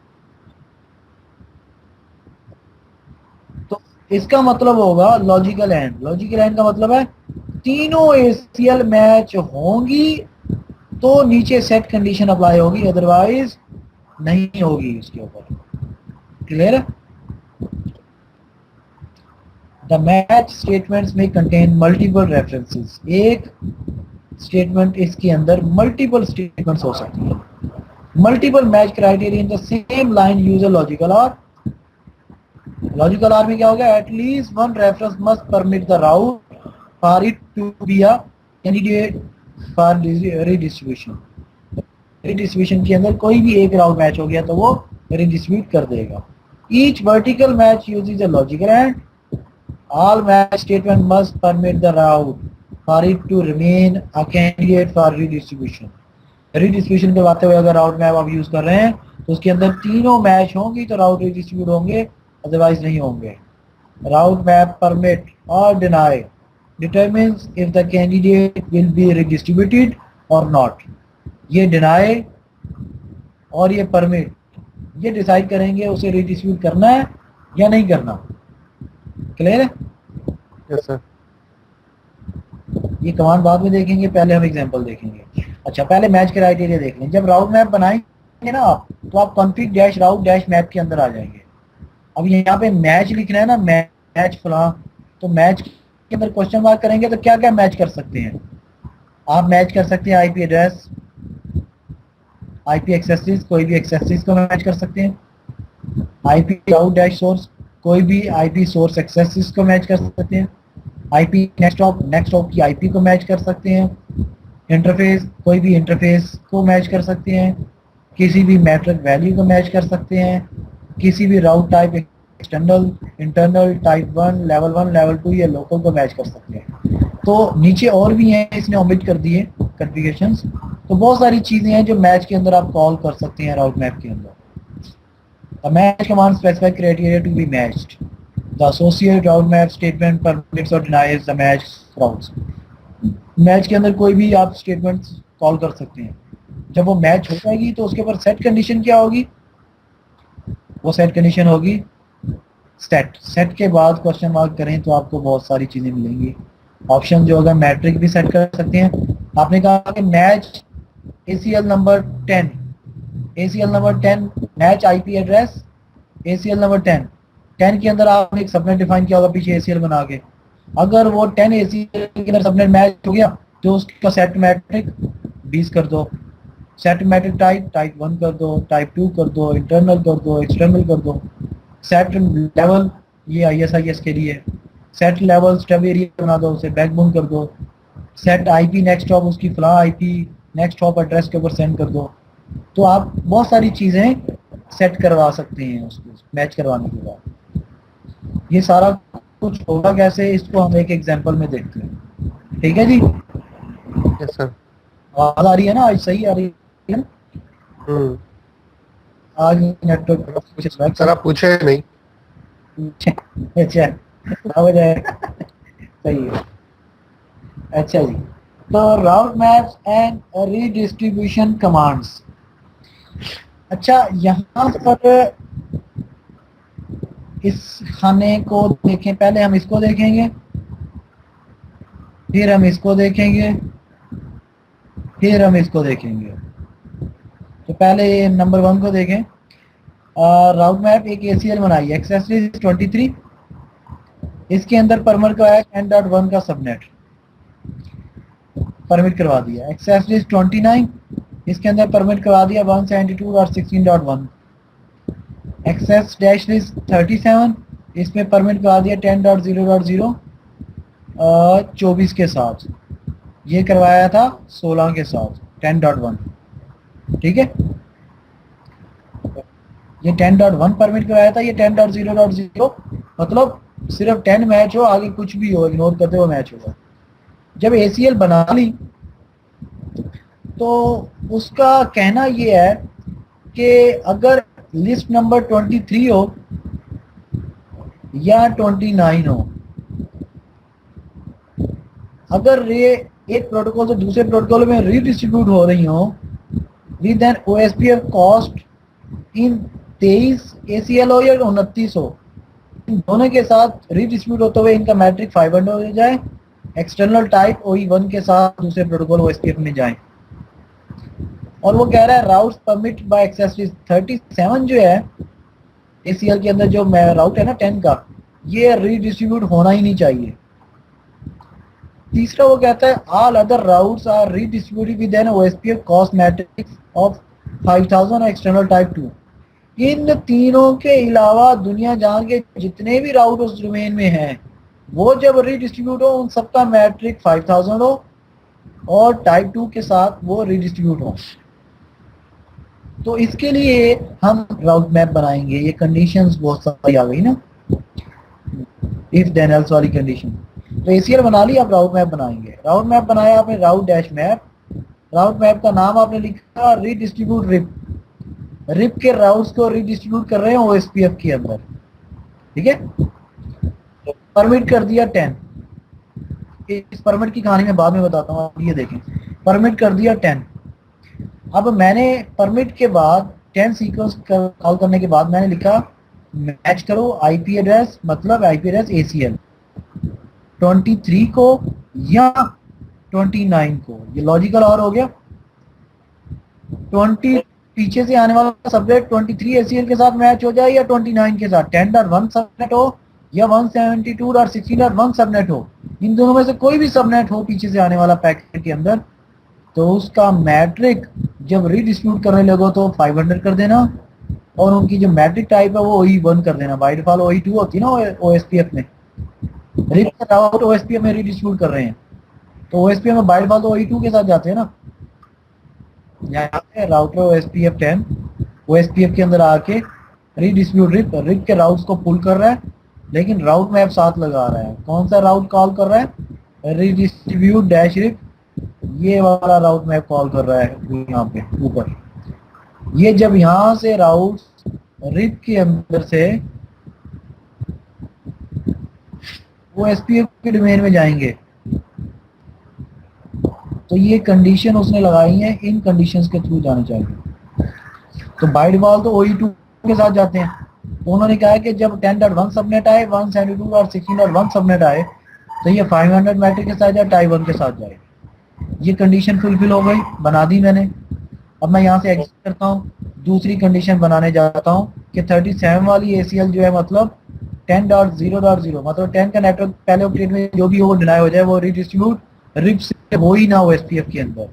तो इसका मतलब होगा लॉजिकल एंड। लॉजिकल एंड का मतलब है तीनों ACL मैच होंगी तो नीचे सेट कंडीशन अप्लाई होगी, अदरवाइज नहीं होगी इसके ऊपर। क्लियर है? द मैच स्टेटमेंट्स में कंटेन मल्टीपल रेफरेंसेस। एक स्टेटमेंट इसके अंदर मल्टीपल स्टेटमेंट्स हो सकती है। Multiple match criteria in the same line use a logical or. Logical or में क्या होगा? At least one reference must permit the route for it to be a candidate for redistribution. Redistribution के अंदर कोई भी एक राउट मैच हो गया तो वो रिडिस्ट्रीब्यूट कर देगा। Each vertical match uses a logical and. All match statement must permit the route for it to remain a candidate for redistribution. Redistribution के बातें हुए अगर राउट मैप आप यूज कर रहे हैं तो उसके अंदर तीनों मैच होंगी तो राउट रिडिस्ट्रीब्यूट होंगे, अदरवाइज नहीं होंगे। राउट मैप परमिट और deny determines if the candidate will be redistributed or not. ये डिनाई और ये परमिट ये डिसाइड करेंगे उसे रिडिस्ट्रीब्यूट करना है या नहीं करना। क्लियर है? Yes sir. ये कमांड बाद में देखेंगे, पहले हम एग्जांपल देखेंगे। अच्छा, पहले मैच क्राइटेरिया देख लें। जब राउट मैप बनाएंगे ना आप तो आप कॉन्फिग डैश राउट डैश मैप के अंदर आ जाएंगे। अब यहाँ पे मैच लिखना है ना, मैच फला, तो मैच के अंदर क्वेश्चन मार्क करेंगे तो क्या क्या मैच कर सकते हैं आप? मैच कर सकते हैं आईपी एड्रेस, आईपी एक्सेसरीज, कोई भी एक्सेसरीज को मैच कर सकते हैं। आईपी राउट डैश सोर्स, कोई भी आईपी सोर्स एक्सेसरीज को मैच कर सकते हैं। आईपी नेक्स्ट हॉप की आईपी को मैच कर सकते हैं। इंटरफेस, कोई भी इंटरफेस को मैच कर सकते हैं। किसी भी मैट्रिक वैल्यू को मैच कर सकते हैं। किसी भी route type, external, internal, type 1, level 2 या लोकल को मैच कर सकते हैं। तो नीचे और भी हैं, इसने ओमिट कर दिए कॉन्फ़िगरेशंस। तो बहुत सारी चीजें हैं जो मैच के अंदर आप कॉल कर सकते हैं राउट मैप के अंदर। A match command specify criteria to be matched. The associated route map statement permits or denies the match routes. Match के अंदर कोई भी आप स्टेटमेंट कॉल कर सकते हैं। जब वो मैच हो जाएगी तो उसके ऊपर सेट कंडीशन क्या होगी? वो सेट कंडीशन होगी सेट। सेट के बाद क्वेश्चन मार्क करें तो आपको बहुत सारी चीजें मिलेंगी। ऑप्शन जो होगा मैट्रिक भी सेट कर सकते हैं। आपने कहा कि match ACL number 10, ACL number 10 match IP address ACL number 10 के अंदर आपने एक सबनेट डिफाइन किया होगा पीछे ACL बना के। अगर वो 10 ACL के अंदर सबनेट मैच हो गया तो उसका सेट मैट्रिक 20 कर दो, सेट मैट्रिक टाइप 1 कर दो, टाइप 2 कर दो, इंटरनल कर दो, एक्सटर्नल कर दो। सेट लेवल ये ISIS के लिए, सेट लेवल स्टब एरिया बना दो, उसे बैकबोन कर दो। सेट आईपी नेक्स्ट हॉप, उसकी फला आईपी नेक्स्ट हॉप एड्रेस के ऊपर सेंड कर दो। तो आप बहुत सारी चीजें सेट करवा सकते हैं उसको मैच करवाने के बाद। ये सारा कुछ होगा कैसे, इसको हम एक एग्जांपल में देखते हैं। ठीक है जी? Yes sir. आवाज आ रही है ना? आज सही आ रही है ना? आज नेटवर्क सर आप पूछे नहीं। अच्छा, हो जाएगा। सही है। अच्छा जी, तो राउट मैप्स एंड रीडिस्ट्रीब्यूशन कमांड्स। अच्छा, यहाँ पर इस खाने को देखें, पहले हम इसको देखेंगे फिर हम इसको देखेंगे, फिर हम इसको देखेंगे। तो पहले नंबर 1 को देखें। राउट मैप एक ACL बनाई, एक्सेसरीज 23, इसके अंदर परमिट का है 10.1 का सबनेट, परमिट करवा दिया। एक्सेसरीज 29, इसके अंदर परमिट करवा दिया 172 और 16.1। एक्सेस डैश लिस्ट 37, इसमें परमिट करवा दिया 10.0.0 24 के साथ, ये करवाया था 16 के साथ 10.1। ठीक है, ये 10.1 परमिट कराया था, ये 10.0.0 मतलब सिर्फ 10 मैच हो, आगे कुछ भी हो, इग्नोर करते हुए मैच होगा। जब ACL बना ली तो उसका कहना ये है कि अगर लिस्ट नंबर 23 हो या 29 हो, अगर ये एक प्रोटोकॉल से दूसरे प्रोटोकॉल में रीडिस्ट्रीब्यूट हो रही हो, with an OSPF cost in 23 ACL हो या 29 हो, इन दोनों के साथ रीडिस्ट्रीब्यूट होते हुए इनका मैट्रिक 500 हो जाए, एक्सटर्नल टाइप OE1 के साथ दूसरे प्रोटोकॉल OSPF में जाए। और वो कह रहा है राउट्स परमिट बाय एक्सेसरीज 37 जो है ACL के अंदर, जो राउट है ना 10 का, ये रीडिस्ट्रीब्यूट होना ही नहीं चाहिए। तीसरा वो कहता है all other routes are redistributed with an OSPF cost metrics of 5000 external type 2। इन तीनों के अलावा दुनिया जान के जितने भी राउट उस डोमेन में हैं, वो जब रीडिस्ट्रीब्यूट हो उन सबका मैट्रिक 5000 हो और टाइप 2 के साथ वो रीडिस्ट्रीब्यूट हो। तो इसके लिए हम राउट मैप बनाएंगे। ये कंडीशंस बहुत सारी आ गई ना, इफ देन एल्स वाली कंडीशन। तो ACL बना ली, आप राउट मैप बनाएंगे। राउट मैप बनाया आपने, राउट डैश मैप, राउट मैप का नाम आपने लिखा रीडिस्ट्रीब्यूट रिप, रिप के राउट्स को रीडिस्ट्रीब्यूट कर रहे हैं OSPF के अंदर। ठीक है, परमिट कर दिया 10, इस परमिट की कहानी मैं बाद में बताता हूँ, ये देखें। परमिट कर दिया 10। अब मैंने परमिट के बाद 10 सीक्वेंस कॉल करने के बाद मैंने लिखा मैच करो IP एड्रेस, मतलब IP एड्रेस ACL 23 को या 29 को। ये लॉजिकल और हो गया। 20 पीछे से आने वाला सबनेट 23 ACL के साथ मैच हो जाए या 29 के साथ, 10.1 सबनेट हो या 172 और 16.1 सबनेट हो, इन दोनों में से कोई भी सबनेट हो पीछे से आने वाला पैकेट के अंदर, तो उसका मैट्रिक जब रीडिस्ट्रीब्यूट करने लगो तो 500 कर देना, और उनकी जो मैट्रिक टाइप है वो OE1 कर देना। बाय डिफॉल्ट OE2 होती है ना OSPF में, राउट OSPF में रीडिस्ट्रीब्यूट कर रहे हैं तो OSPF में बाय डिफॉल्ट OE2 के साथ जाते हैं ना। यहाँ पे राउटर OSPF 10 OSPF के अंदर आके रीडिस्ट्रीब्यूट रिप के राउट्स को पुल कर रहा है, लेकिन राउट मैप साथ लगा रहा है। कौन सा राउट कॉल कर रहा है? रीडिस्ट्रीब्यूट डैश रिप, ये वाला राउट मैप कॉल कर रहा है यहाँ पे ऊपर। ये जब यहाँ से राउट रिप के अंदर से OSPF के डोमेन में जाएंगे, तो ये कंडीशन उसने लगाई है, इन कंडीशंस के थ्रू जाने चाहिए। तो बाय डिफॉल्ट तो OE2 के साथ जाते हैं। तो उन्होंने कहा है कि जब 10.1 सबनेट आए, 172 और 16.1 सबनेट आए, तो ये 500 मैट्रिक के साथ जाए, टाइप 1 के साथ जाए। ये कंडीशन फुलफिल हो गई, बना दी मैंने। अब मैं यहाँ से एग्जिट करता हूँ, दूसरी कंडीशन बनाने जाता हूँ कि 37 वाली ACL जो है मतलब 10.0.0 मतलब 10 का नेटवर्क पहले ऑपरेट में जो भी हो वो डिनाई हो जाए, वो रीडिस्ट्रीब्यूट रिप से हो ही ना OSPF के अंदर।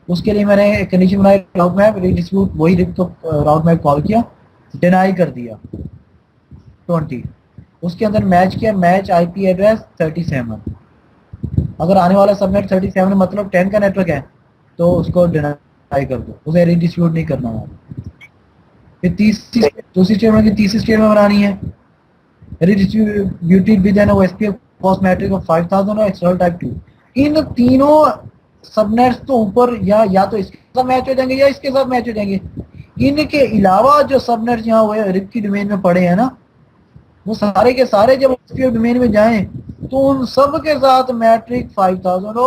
उसके लिए मैंने एक कंडीशन बनाई राउट मैप रीडिस्ट्रीब्यूट, वही रिप तो राउट मैप कॉल किया, डिनाई कर दिया 20। उसके अंदर मैच किया, मैच IP एड्रेस 37। अगर आने वाला सबनेट 37 मतलब 10 का नेटवर्क है तो उसको डिनाई कर दो, उसे रीडिस्ट्रीब्यूट नहीं करना है। फिर दूसरी स्टेटमेंट की तीसरी स्टेटमेंट बनानी है, redistributed with an OSPF cost metric of 5000 और एक्सटर्नल टाइप 2। इन तीनों सबनेट्स तो ऊपर या तो इसके साथ मैच हो जाएंगे या इसके साथ मैच हो जाएंगे। इनके अलावा जो सबनेट्स यहाँ हुए रिप की डोमेन में पड़े हैं ना, वो सारे के सारे जब OSPF डोमेन में जाएं तो उन सब के साथ मैट्रिक 5000 हो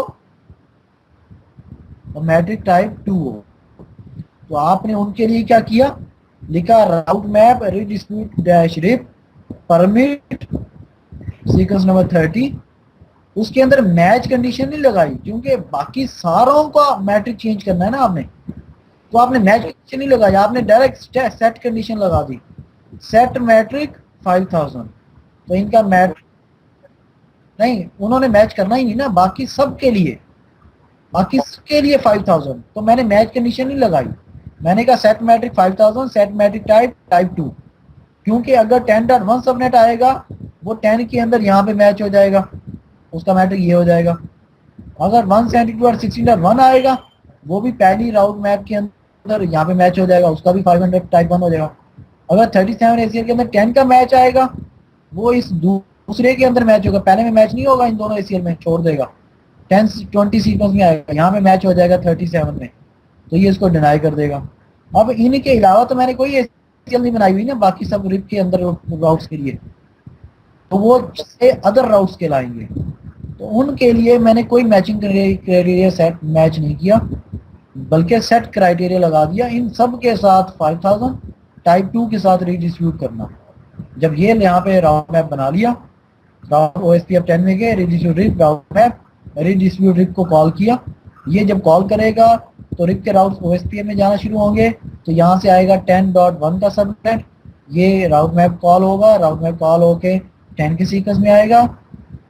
और मैट्रिक टाइप 2 हो। तो आपने उनके लिए क्या किया, लिखा route map redistribute dash RIP permit sequence number 30 उसके अंदर मैच कंडीशन नहीं लगाई, क्योंकि बाकी सारों का मैट्रिक चेंज करना है ना आपने, तो आपने मैच कंडीशन नहीं लगाई, आपने डायरेक्ट सेट कंडीशन लगा दी, सेट मैट्रिक 5000। तो इनका मैट्रिक नहीं, उन्होंने मैच करना ही नहीं ना, बाकी सबके लिए, बाकी सबके लिए 5000, तो मैंने मैच कंडीशन नहीं लगाई। मैंने कहा set metric 5000, set metric type type 2, क्योंकि अगर 10.1 सबनेट आएगा वो 10 के अंदर यहाँ पे मैच हो जाएगा, उसका मैट्रिक ये हो जाएगा। अगर 172.16.1 आएगा वो भी पहली राउट मैप के अंदर यहाँ पे मैच हो जाएगा, उसका भी 500 टाइप 1 हो जाएगा। अगर 37 एसीएल के अंदर 10 का मैच आएगा वो इस दूसरे के अंदर मैच होगा, पहले में मैच नहीं होगा, इन दोनों एसीएल में छोड़ देगा, 10-20 सीक्वेंस में आएगा, यहाँ पे मैच हो जाएगा 37 में, तो ये इसको डिनाई कर देगा। अब इनके अलावा तो मैंने कोई एसीएल नहीं बनाई हुई ना, बाकी सब रिप के अंदर राउट्स के लिए, तो वो अदर राउट्स के लाएंगे, तो उनके लिए मैंने कोई मैचिंग क्राइटेरिया सेट मैच नहीं किया, बल्कि सेट क्राइटेरिया लगा दिया इन सब के साथ 5000 टाइप 2 के साथ रीडिस्ट्रीब्यूट करना। जब ये यहाँ पे राउट मैप बना लिया, राउट OSPF 10 में गए, redistribute RIP route map, redistribute RIP को कॉल किया, ये जब कॉल करेगा तो रिप के राउट OSPF में जाना शुरू होंगे, तो यहाँ से आएगा 10.1 का सबनेट, ये राउट मैप कॉल होगा, राउट मैप कॉल होके 10 के सीक्वेंस में आएगा,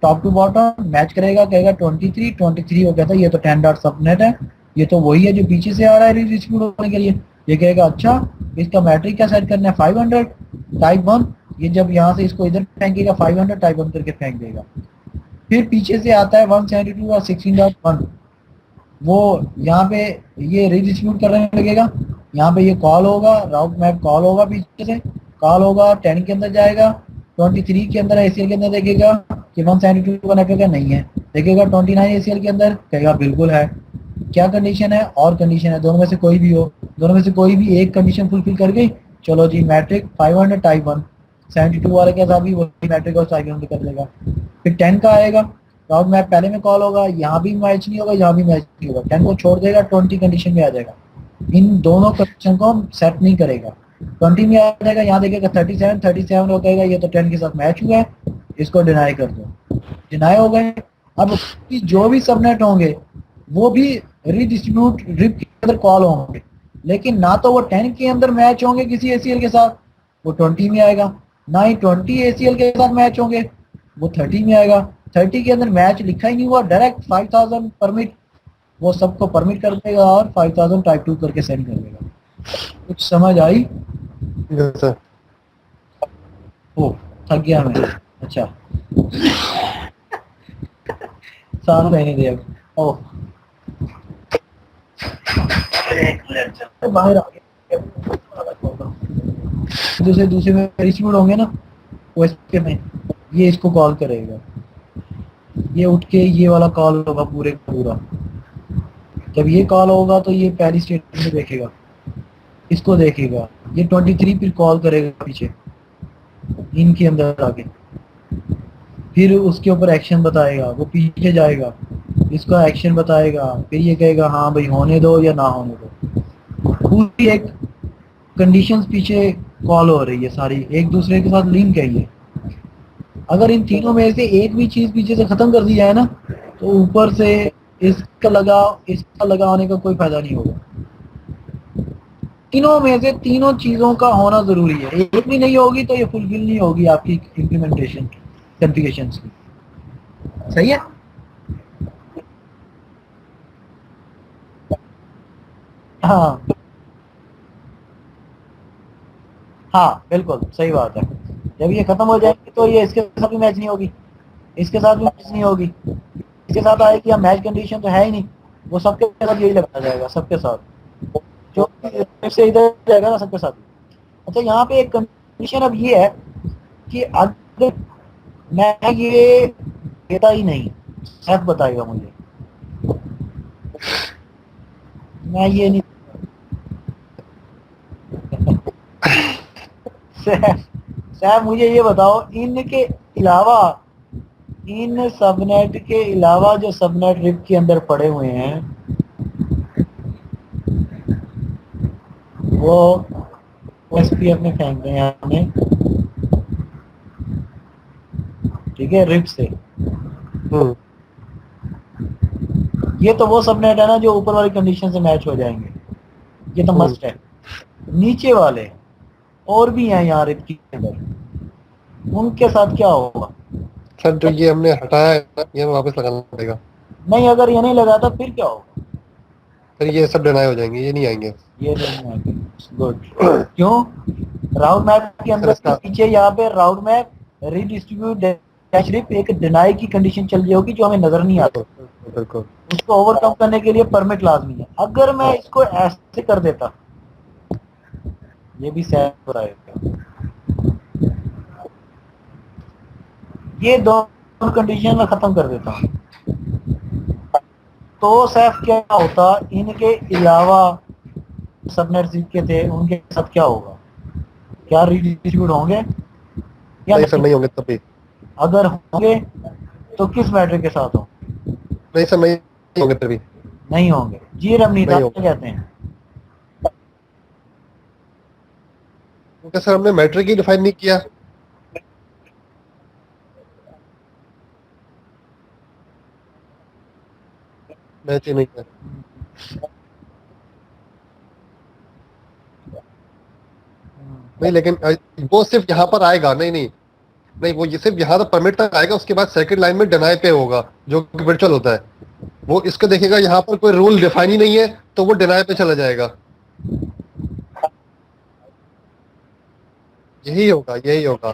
टॉप टू बॉटम मैच करेगा, कहेगा 23 हो गया था, ये तो 10 डॉट सबनेट है, ये तो वही है जो पीछे से आ रहा है रीडिस्ट्रीब्यूट होने के लिए। ये कहेगा अच्छा इसका मैट्रिक क्या सेट करना है 500 टाइप 1, ये जब यहाँ से इसको इधर फेंकेगा 500 टाइप 1 करके फेंक देगा। फिर पीछे से आता है 172 और 16.1, वो यहाँ पे ये रीडिस्ट्रीब्यूट करने लगेगा, यहाँ पे ये कॉल होगा, राउट मैप कॉल होगा, पीछे से कॉल होगा, 10 के अंदर जाएगा, 23 के अंदर एसीएल के अंदर देखेगा कि 172 का नेटवर्क है, नहीं है, देखेगा 29 एसीएल के अंदर, कहेगा बिल्कुल है, क्या कंडीशन है, और कंडीशन है, दोनों में से कोई भी हो, दोनों में से कोई भी एक कंडीशन फुलफिल कर गई, चलो जी मैट्रिक 500 टाइप 1, 72 वाले के साथ भी वही मैट्रिक और साइकिल कर देगा। फिर 10 का आएगा, राउट मैप पहले में कॉल होगा, यहाँ भी मैच नहीं होगा, यहाँ भी मैच नहीं होगा, 10 को छोड़ देगा, 20 कंडीशन में आ जाएगा, इन दोनों कंडीशन को सेट नहीं करेगा, 20 में आ जाएगा, यहाँ देखेगा 37 हो गएगा, ये तो 10 के साथ मैच हुआ है, इसको डिनाई कर दो, डिनाई हो गए। अब जो भी सबनेट होंगे वो भी रीडिस्ट्रीब्यूट रिप के अंदर कॉल होंगे, लेकिन ना तो वो 10 के अंदर मैच होंगे किसी एसीएल के साथ, वो 20 में आएगा, ना ही 20 एसीएल के साथ मैच होंगे, वो 30 में आएगा, 30 के अंदर मैच लिखा ही नहीं हुआ, डायरेक्ट 5000 परमिट, वो सबको परमिट कर देगा और 5000 टाइप 2 करके सेंड कर देगा। कुछ समझ आई? सर ओ थक गया मैं, अच्छा सांस लेने दे अब, ओ बाहर आ गया, दूसरे में रिसीव होंगे ना OSPF में, ये इसको कॉल करेगा, ये उठ के ये वाला कॉल होगा पूरे पूरा, जब ये कॉल होगा तो ये पहली स्टेटमेंट में देखेगा, इसको देखेगा, ये 23 फिर कॉल करेगा पीछे इनके अंदर आके, फिर उसके ऊपर एक्शन बताएगा, वो पीछे जाएगा, इसका एक्शन बताएगा, फिर ये कहेगा हाँ भाई होने दो या ना होने दो, पूरी एक कंडीशंस पीछे कॉल हो रही है सारी, एक दूसरे के साथ लिंक है ये। अगर इन तीनों में से एक भी चीज पीछे से खत्म कर दी जाए ना, तो ऊपर से इसका लगाने का कोई फायदा नहीं होगा। तीनों में से तीनों चीजों का होना जरूरी है, एक भी नहीं होगी तो ये फुलफिल नहीं होगी आपकी इम्प्लीमेंटेशन कॉन्फ़िगरेशंस की। सही है? हाँ हाँ बिल्कुल सही बात है। जब ये खत्म हो जाएगी तो ये इसके साथ भी मैच नहीं होगी, इसके साथ भी मैच नहीं होगी, इसके साथ आएगी या मैच कंडीशन तो है ही नहीं, वो सबके साथ यही लगाया जाएगा, सबके साथ जो से इधर जाएगा ना सबके साथ। अच्छा यहाँ पे एक कंडीशन अब ये है कि अगर मैं ये देता ही नहीं, सैफ बताएगा मुझे, मैं ये नहीं सैफ मुझे ये बताओ, इनके अलावा, इन सबनेट के अलावा जो सबनेट रिप के अंदर पड़े हुए हैं वो OSPF में फेंक दें हमने, ठीक है, रिप से, ये तो वो सबनेट है ना जो ऊपर वाली कंडीशन से मैच हो जाएंगे, ये तो मस्ट है। नीचे वाले और भी हैं यहाँ रिप के अंदर, उनके साथ क्या होगा? सर जो ये हमने हटाया है ना, ये हमें वापस लगाना पड़ेगा। नहीं, अगर ये नहीं लगाता फिर क्या होगा? फिर ये सब डिनाई हो जाएंगे, ये नहीं आएंगे। ये नहीं आएंगे। गुड। क्यों? राउट मैप के अंदर इसका पीछे यहाँ पे route map redistribute dash RIP एक डिनाई की कंडीशन चल रही होगी जो हमें नजर नहीं आती। बिल्कुल उसको ओवरकम करने के लिए परमिट लाजमी है। अगर मैं इसको ऐसे कर देता, ये भी सेट हो रहा है, ये दोनों कंडीशन में खत्म कर देता हूँ, तो सैफ क्या होता? इनके अलावा सबनेट के थे उनके साथ क्या होगा? क्या रीडिस्ट्रीब्यूट होंगे या नहीं सर, नहीं होंगे तभी। अगर होंगे तो किस मैट्रिक के साथ हो? नहीं सर, नहीं होंगे तभी। नहीं होंगे जी। रमनीत नहीं आप क्या कहते हैं? क्योंकि सर हमने मैट्रिक ही डिफाइन नहीं किया। मैच ही नहीं है। नहीं लेकिन वो सिर्फ यहाँ पर आएगा। नहीं नहीं नहीं, वो ये सिर्फ यहाँ तक परमिट तक आएगा, उसके बाद सेकंड लाइन में डिनाई पे होगा जो कि वर्चुअल होता है। वो इसको देखेगा यहाँ पर कोई रूल डिफाइन ही नहीं है तो वो डिनाई पे चला जाएगा। यही होगा, यही होगा।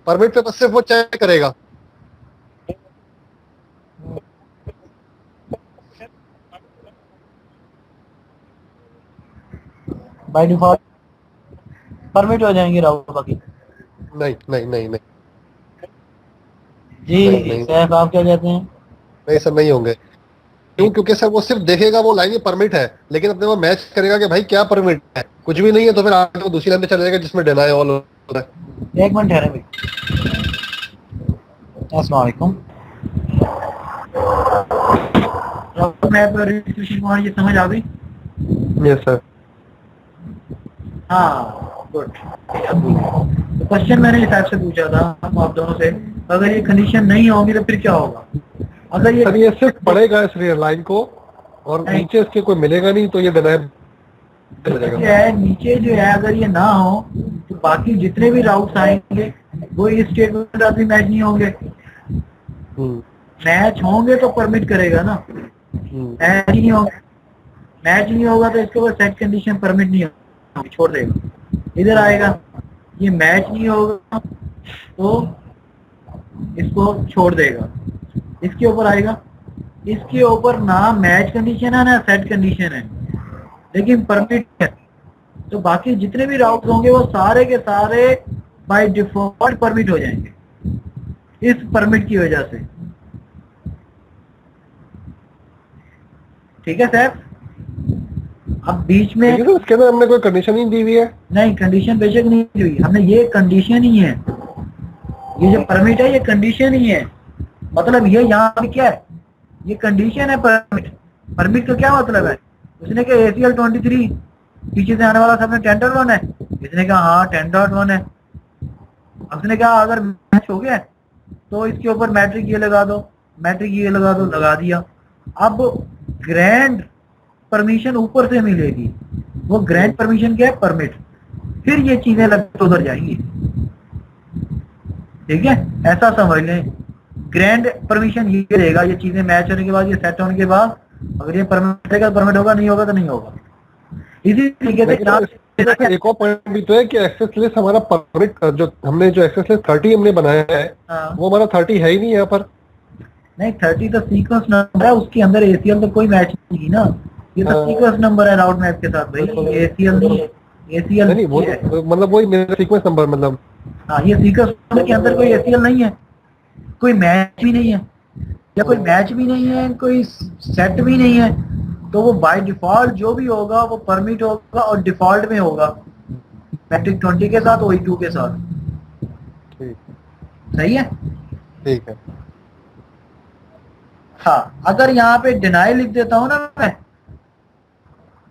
परमिट पे बस सिर्फ वो चेक करेगा। बाय डिफॉल्ट परमिट हो जाएंगे राउट बाकी। नहीं नहीं नहीं नहीं जी नहीं सैफ आप क्या कहते हैं? नहीं सर, नहीं होंगे। क्यों? क्योंकि सर वो सिर्फ देखेगा वो लाइन में परमिट है, लेकिन अपने वो मैच करेगा कि भाई क्या परमिट है। कुछ भी नहीं है तो फिर आगे वो दूसरी लाइन पे चला जाएगा जिसमें डिनाई ऑल होता है। एक मिनट ठहरे भाई। अस्सलाम वालेकुम। मैप रीडिस्ट्रीब्यूशन ये समझ आ गई? Yes sir. हाँ गुड। तो क्वेश्चन मैंने इस से पूछा था आप दोनों से, अगर ये कंडीशन नहीं होगी तो फिर क्या होगा? अगर सर ये सिर्फ पढ़ेगा इस लाइन को और नीचे इसके कोई मिलेगा नहीं तो ये डिनाई है। नीचे जो है अगर ये ना हो तो बाकी जितने भी राउट्स आएंगे वो इस स्टेटमेंट आदमी मैच नहीं होंगे। मैच होंगे तो परमिट करेगा ना, मैच ही नहीं होगा। मैच नहीं होगा तो इसके बाद सेट कंडीशन परमिट नहीं होगी, छोड़ देगा। इधर आएगा, ये मैच नहीं होगा तो इसको छोड़ देगा। इसके ऊपर आएगा, इसके ऊपर ना मैच कंडीशन है ना सेट कंडीशन है, लेकिन परमिट है। तो बाकी जितने भी राउट होंगे वो सारे के सारे बाय डिफॉल्ट परमिट हो जाएंगे इस परमिट की वजह से। ठीक है सर? अब बीच में इसके अंदर हमने कोई कंडीशन ही दी हुई है। नहीं, कंडीशन बेशक नहीं दी हुई, हमने ये कंडीशन ही है। ये जो परमिट है ये कंडीशन ही है। मतलब ये यहाँ पे क्या है? ये कंडीशन है परमिट। परमिट का क्या मतलब है? उसने कहा ACL 23 पीछे से आने वाला सबने 10.1 है, इसने कहा हाँ 10.1 है। उसने कहा अगर मैच हो गया तो इसके ऊपर मैट्रिक ये लगा दो, मैट्रिक ये लगा दो, लगा दिया। अब ग्रैंड परमिशन ऊपर से मिलेगी, वो ग्रैंड परमिशन क्या है? परमिट। फिर ये चीजें लग उधर जाएंगी। ठीक है, ऐसा समझ लें। ग्रैंड परमिशन ये देगा, ये चीजें मैच होने के बाद, ये सेट होने के बाद अगर ये परमिट देगा परमिट होगा, नहीं होगा तो नहीं होगा। इसी तरीके से एक और पॉइंट भी तो है कि एक्सेस लिस्ट हमारा परमिट जो हमने जो एक्सेस लिस्ट 30 हमने बनाया है वो हमारा 30 है ही नहीं यहाँ पर। नहीं 30 तो सीक्वेंस नंबर है, उसके अंदर ACL तो कोई मैच नहीं ना, ये तो सीक्वेंस नंबर है राउट मैप के साथ भाई। ACL नहीं है, ACL नहीं वो मतलब वही मेरा सीक्वेंस नंबर मतलब। हाँ, ये सीक्वेंस नंबर के अंदर कोई ACL नहीं है, कोई मैच भी नहीं है, या कोई मैच भी नहीं है, कोई सेट भी नहीं है, तो वो बाय डिफॉल्ट जो भी होगा वो परमिट होगा और डिफॉल्ट में होगा मैट्रिक 20 के साथ, OE2 के साथ। सही है? ठीक है। हाँ, अगर यहाँ पे डिनाई लिख देता हूँ ना मैं,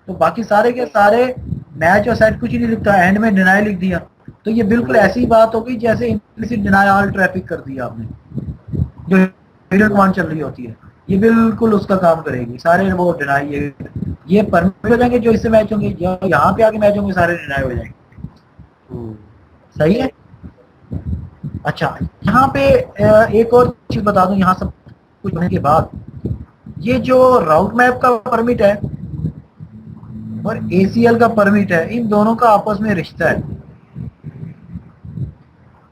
तो बाकी सारे के सारे मैच और सेट कुछ ही नहीं लिखता, एंड में डिनाई लिख दिया, तो ये बिल्कुल ऐसी बात होगी जैसे इम्प्लिसिट डिनाई ऑल ट्रैफिक कर दिया आपने, जो कमांड चल रही होती है। ये बिल्कुल उसका काम करेगी, सारे वो डिनाई ये परमिट हो जाएंगे जो इससे मैच होंगे, यहाँ पे आके मैच होंगे सारे डिनाई हो जाएंगे। सही है। अच्छा यहाँ पे एक और चीज बता दूं, यहाँ सब कुछ होने के बाद ये जो राउट मैप का परमिट है और ACL का परमिट है, इन दोनों का आपस में रिश्ता है।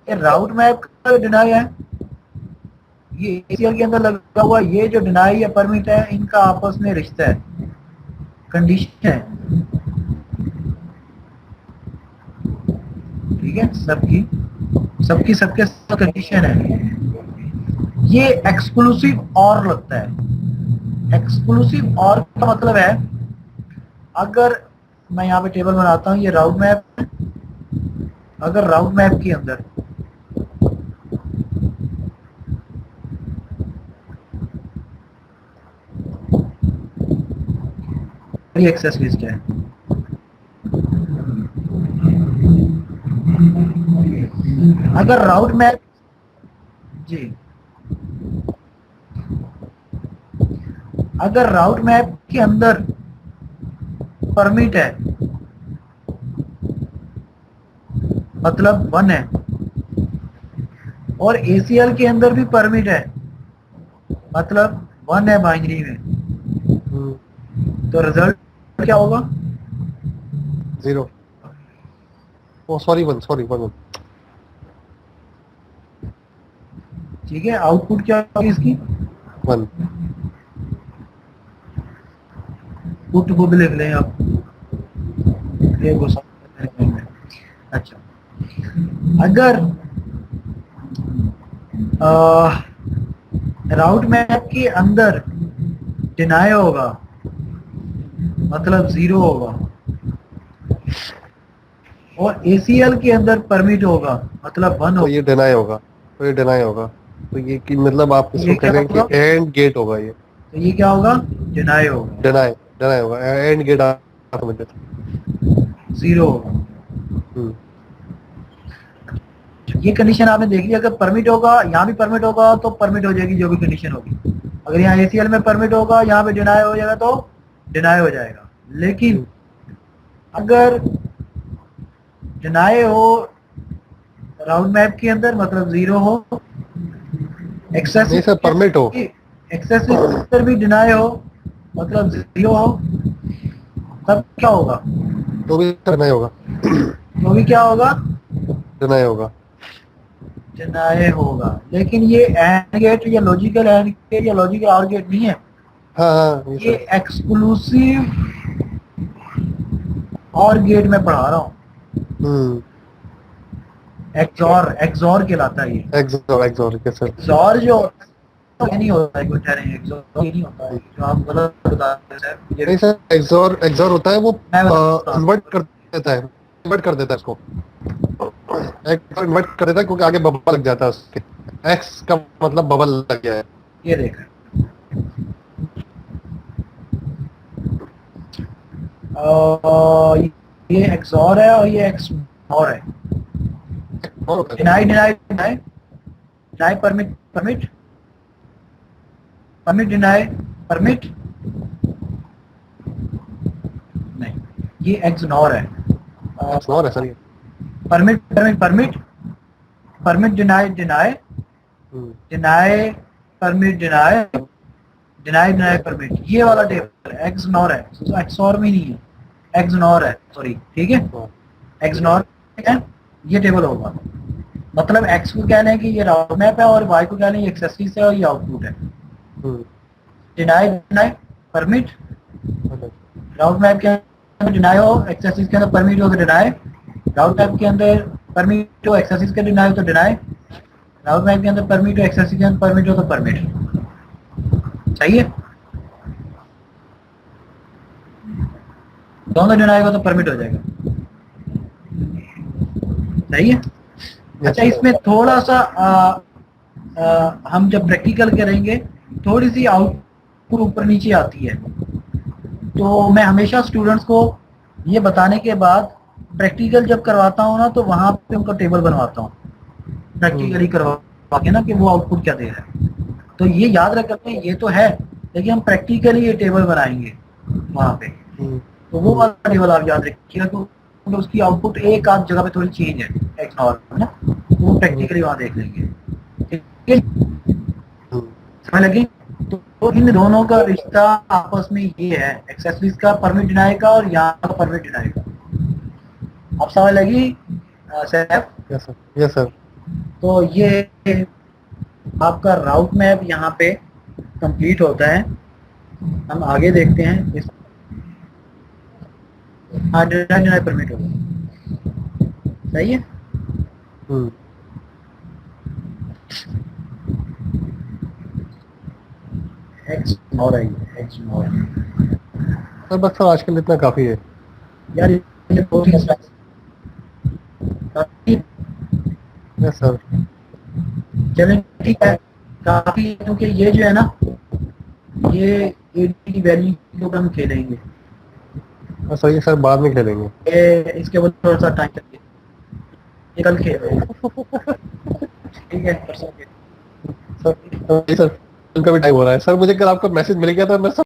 ये राउट मैप का डिनाई है, ये ACL के अंदर लगा हुआ ये जो डिनाई या परमिट है, इनका आपस में रिश्ता है, कंडीशन है। ठीक है, सबके कंडीशन है। ये एक्सक्लूसिव और लगता है। एक्सक्लूसिव और का मतलब है, अगर मैं यहाँ पे टेबल बनाता हूँ, ये राउट मैप है, अगर राउट मैप के अंदर एक्सेस लिस्ट है, अगर राउट मैप जी, अगर राउट मैप के अंदर परमिट है मतलब 1 है, और ACL के अंदर भी परमिट है मतलब 1 है बाइनरी में, तो रिजल्ट क्या होगा? 0। ओ सॉरी 1। ठीक है, आउटपुट क्या होगी इसकी? 1। पुट को भी लिख लें आप, ये गुस्सा। अच्छा, अगर राउट मैप के अंदर डिनाई होगा मतलब 0 होगा, और ACL के अंदर परमिट होगा मतलब 1 तो होगा, ये डिनाई होगा, तो ये कि मतलब आप इसको कह रहे हैं कि एंड गेट होगा ये, तो ये क्या होगा? डिनाई होगा, डिनाई होगा, एंड गेट आप समझ लेते 0 होगा। ये कंडीशन आपने देख ली, अगर परमिट होगा, यहाँ भी परमिट होगा तो परमिट हो जाएगी जो भी कंडीशन होगी। अगर यहाँ ACL में परमिट होगा, यहाँ पे डिनाई हो जाएगा तो डिनाई हो जाएगा। लेकिन अगर डिनाई हो राउंड मैप के अंदर मतलब 0 हो, एक्सेस परमिट हो, एक्सेस के अंदर भी डिनाई हो मतलब 0 हो, तब क्या होगा? तो भी डिनाई होगा, तो भी क्या होगा? डिनाई होगा। डिनाई होगा। लेकिन ये एंड गेट या लॉजिकल एंड गेट या लॉजिकल और गेट नहीं है। हाँ ये एक्सक्लूसिव और गेट में पढ़ा रहा हूँ। एक्सॉर कहलाता है ये। एक्सॉर कैसे? एक्सॉर जो ये नहीं होता है, कुछ कह रहे हैं एक्सॉर ये नहीं होता है, जो आप गलत बता रहे हैं। नहीं सर, एक्सॉर होता है वो इन्वर्ट कर देता है, इसको इन्वर्ट कर देता है क्योंकि आगे बबल लग जाता है उसके, एक्स का मतलब बबल लग गया है। ये देख ये एक्सॉर है और ये एक्सॉर है। Deny deny deny deny permit permit permit deny permit नहीं, ये एक्सनॉर है। एक्सनॉर है सर ये। Permit permit permit permit deny deny deny permit deny deny deny permit, ये वाला टेबल एक्सनॉर है, एक्सॉर में नहीं है, एक्सनॉर है, सॉरी। ठीक है, एक्सनॉर है, ये टेबल होगा। मतलब एक्स को कह लें कि ये राउंड मैप है और वाई को कह लें ये एक्सेसरीज है और ये आउटपुट है। Deny deny permit, round map के अंदर डिनाई हो, एक्सेसरीज के अंदर परमिट हो तो डिनाई, राउंड मैप के अंदर परमिट हो एक्सेसरीज के डिनाई हो तो डिनाई, राउंड मैप के अंदर परमिट हो एक्सेसरीज के अंदर परमिट हो तो परमिट। सही है, दोनों डिनाई हो तो परमिट हो जाएगा। सही है। अच्छा, इसमें थोड़ा सा हम जब प्रैक्टिकल करेंगे थोड़ी सी आउटपुट ऊपर नीचे आती है, तो मैं हमेशा स्टूडेंट्स को ये बताने के बाद प्रैक्टिकल जब करवाता हूँ ना, तो वहां पे उनका टेबल बनवाता हूँ प्रैक्टिकली करवा के ना, कि वो आउटपुट क्या दे रहा है। तो ये याद रख करते हैं, ये तो है, लेकिन हम प्रैक्टिकली ये टेबल बनाएंगे वहाँ पे, तो वो वाला टेबल आप याद रखिएगा, क्योंकि उसकी आउटपुट एक आध जगह पे थोड़ी चेंज है एक्स नॉर में ना, वो प्रैक्टिकली वहाँ देख लेंगे, ठीक है, समझ लगी। तो इन दोनों का रिश्ता आपस में ये है, एक्सेसरीज का परमिट डिनाई का और यहाँ का परमिट डिनाई का। आप समझ लगी सैफ? Yes sir. तो ये आपका राउट मैप यहाँ पे कंप्लीट होता है। हम आगे देखते हैं इस डिनाई परमिट होगा, सही है। एक्स और आई एक्स और सर बस सर आज के लिए इतना काफी है यार, ये बहुत ही काफी। Yes sir. चलें ठीक है, काफी, क्योंकि ये जो है ना, ये एडी की वैल्यू के ऊपर हम खेलेंगे, सर ये सर बाद में खेलेंगे, ये इसके बाद थोड़ा सा टाइम चाहिए, ये कल खेलेंगे ठीक है परसों के। सर कल का भी टाइम हो रहा है सर, मुझे कल आपका मैसेज मिल गया था, मैं